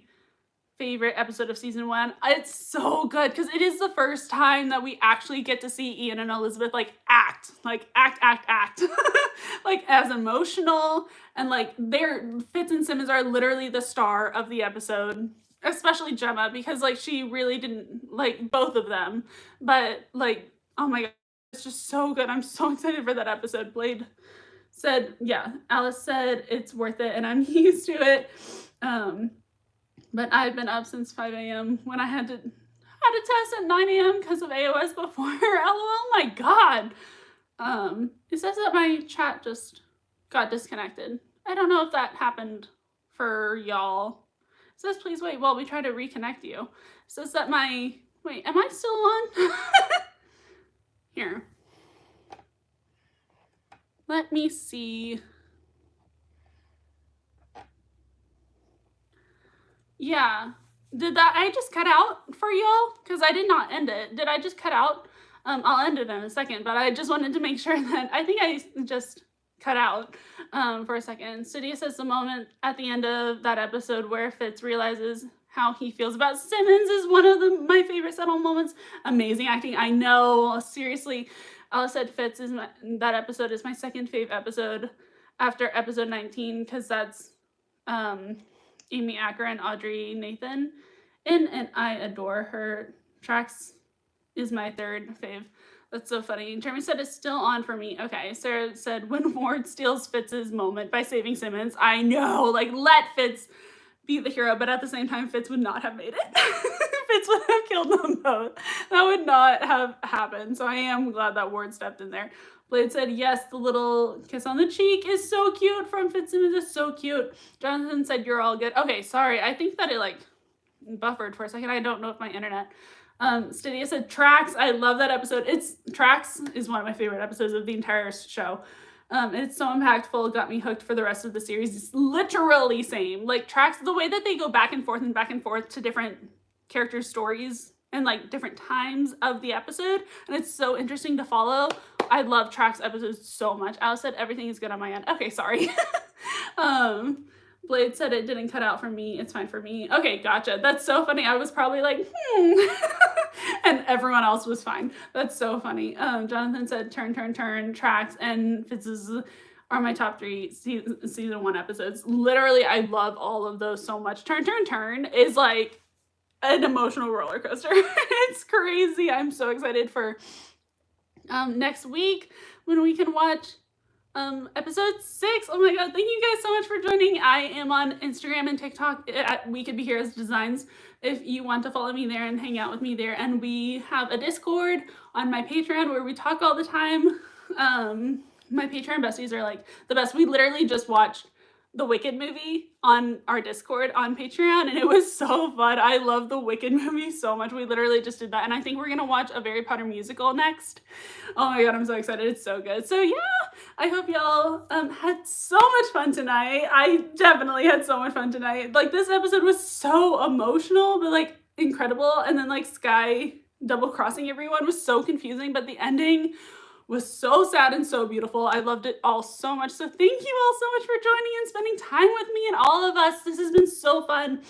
favorite episode of season 1. It's so good because it is the first time that we actually get to see Ian and Elizabeth like act like as emotional, and like Fitz and Simmons are literally the star of the episode, especially Gemma, because like she really didn't like both of them, but like, oh my god, it's just so good. I'm so excited for that episode. Blade said, yeah, Alice said it's worth it and I'm used to it. But I've been up since 5 a.m. when I had to test at 9 a.m. because of AOS before. LOL, my god. It says that my chat just got disconnected. I don't know if that happened for y'all. It says please wait while we try to reconnect you. It says that wait, am I still on? Here. Let me see. Yeah. Did I just cut out for y'all? Because I did not end it. Did I just cut out? I'll end it in a second, but I just wanted to make sure that I think I just cut out for a second. Stydia says the moment at the end of that episode where Fitz realizes how he feels about Simmons is one of my favorite subtle moments. Amazing acting. I know. Seriously. Alice said Fitz that episode is my second fave episode after episode 19 because that's Amy Acker and Audrey Nathan and I adore her. Tracks is my third fave. That's so funny. Jeremy said it's still on for me. Okay, Sarah said when Ward steals Fitz's moment by saving Simmons. I know, like let Fitz be the hero, but at the same time Fitz would not have made it. Fitz would have killed them both. That would not have happened. So I am glad that Ward stepped in there. Blade said, yes, the little kiss on the cheek is so cute from Fitzsimmons. Is so cute. Jonathan said, you're all good. Okay, sorry. I think that it like buffered for a second. I don't know if my internet. Stydia said, Tracks. I love that episode. Tracks is one of my favorite episodes of the entire show. It's so impactful. Got me hooked for the rest of the series. It's literally same. Like Tracks, the way that they go back and forth to different characters' stories and like different times of the episode, and it's so interesting to follow. I love Tracks episodes so much. Alice said everything is good on my end. Okay, sorry. Blade said it didn't cut out for me. It's fine for me. Okay, gotcha. That's so funny. I was probably like, and everyone else was fine. That's so funny. Jonathan said turn, Tracks, and Fitz's are my top 3 season 1 episodes. Literally, I love all of those so much. Turn is like an emotional roller coaster. It's crazy. I'm so excited for next week when we can watch episode 6. Oh my god, thank you guys so much for joining. I am on Instagram and TikTok at We Could Be Heroes Designs if you want to follow me there and hang out with me there. And we have a Discord on my Patreon where we talk all the time. My Patreon besties are like the best. We literally just watched the Wicked movie on our Discord on Patreon, and it was so fun. I love the Wicked movie so much. We literally just did that, and I think we're gonna watch a Harry Potter musical next. Oh my god, I'm so excited. It's so good. So yeah, I hope y'all had so much fun tonight. I definitely had so much fun tonight. Like this episode was so emotional, but like incredible, and then like Sky double crossing everyone was so confusing, but the ending was so sad and so beautiful. I loved it all so much. So thank you all so much for joining and spending time with me and all of us. This has been so fun.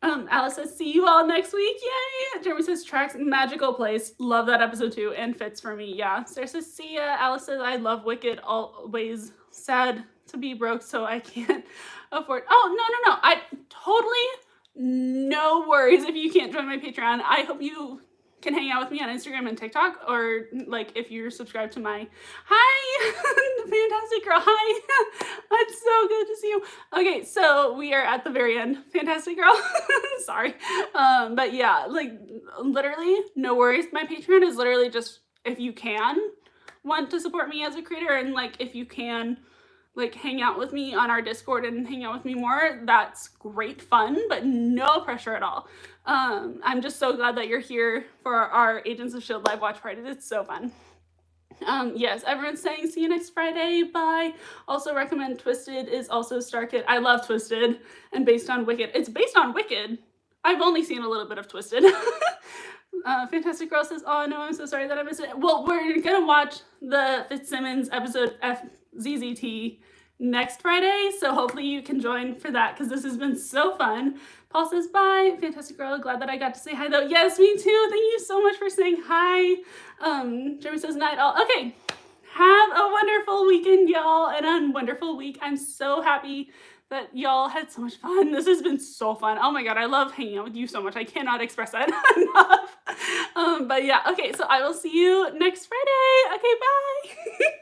Alice says, see you all next week. Yay. Jeremy says, Tracks, magical place. Love that episode too, and Fits for me. Yeah. Sarah says, see ya. Alice says, I love Wicked. Always sad to be broke, so I can't afford. Oh, no. I totally, no worries if you can't join my Patreon. I hope you can hang out with me on Instagram and TikTok, or like if you're subscribed to my fantastic girl. Hi. It's so good to see you. Okay, so we are at the very end. Fantastic girl. Sorry. But yeah, like literally no worries. My Patreon is literally just if you can want to support me as a creator, and like if you can like hang out with me on our Discord and hang out with me more, that's great fun, but no pressure at all. I'm just so glad that you're here for our Agents of S.H.I.E.L.D. live watch party. It's so fun. Yes, everyone's saying see you next Friday. Bye. Also recommend Twisted is also Star Kid. I love Twisted and based on Wicked. It's based on Wicked. I've only seen a little bit of Twisted. Fantastic Girl says, oh no, I'm so sorry that I missed it. Well, we're gonna watch the Fitzsimmons episode FZZT next Friday, so hopefully you can join for that because this has been so fun. Paul says, bye. Fantastic Girl, glad that I got to say hi though. Yes, me too. Thank you so much for saying hi. Jeremy says, night all. Okay, have a wonderful weekend, y'all, and a wonderful week. I'm so happy that y'all had so much fun. This has been so fun. Oh my god, I love hanging out with you so much. I cannot express that enough. But yeah, okay, so I will see you next Friday. Okay, bye.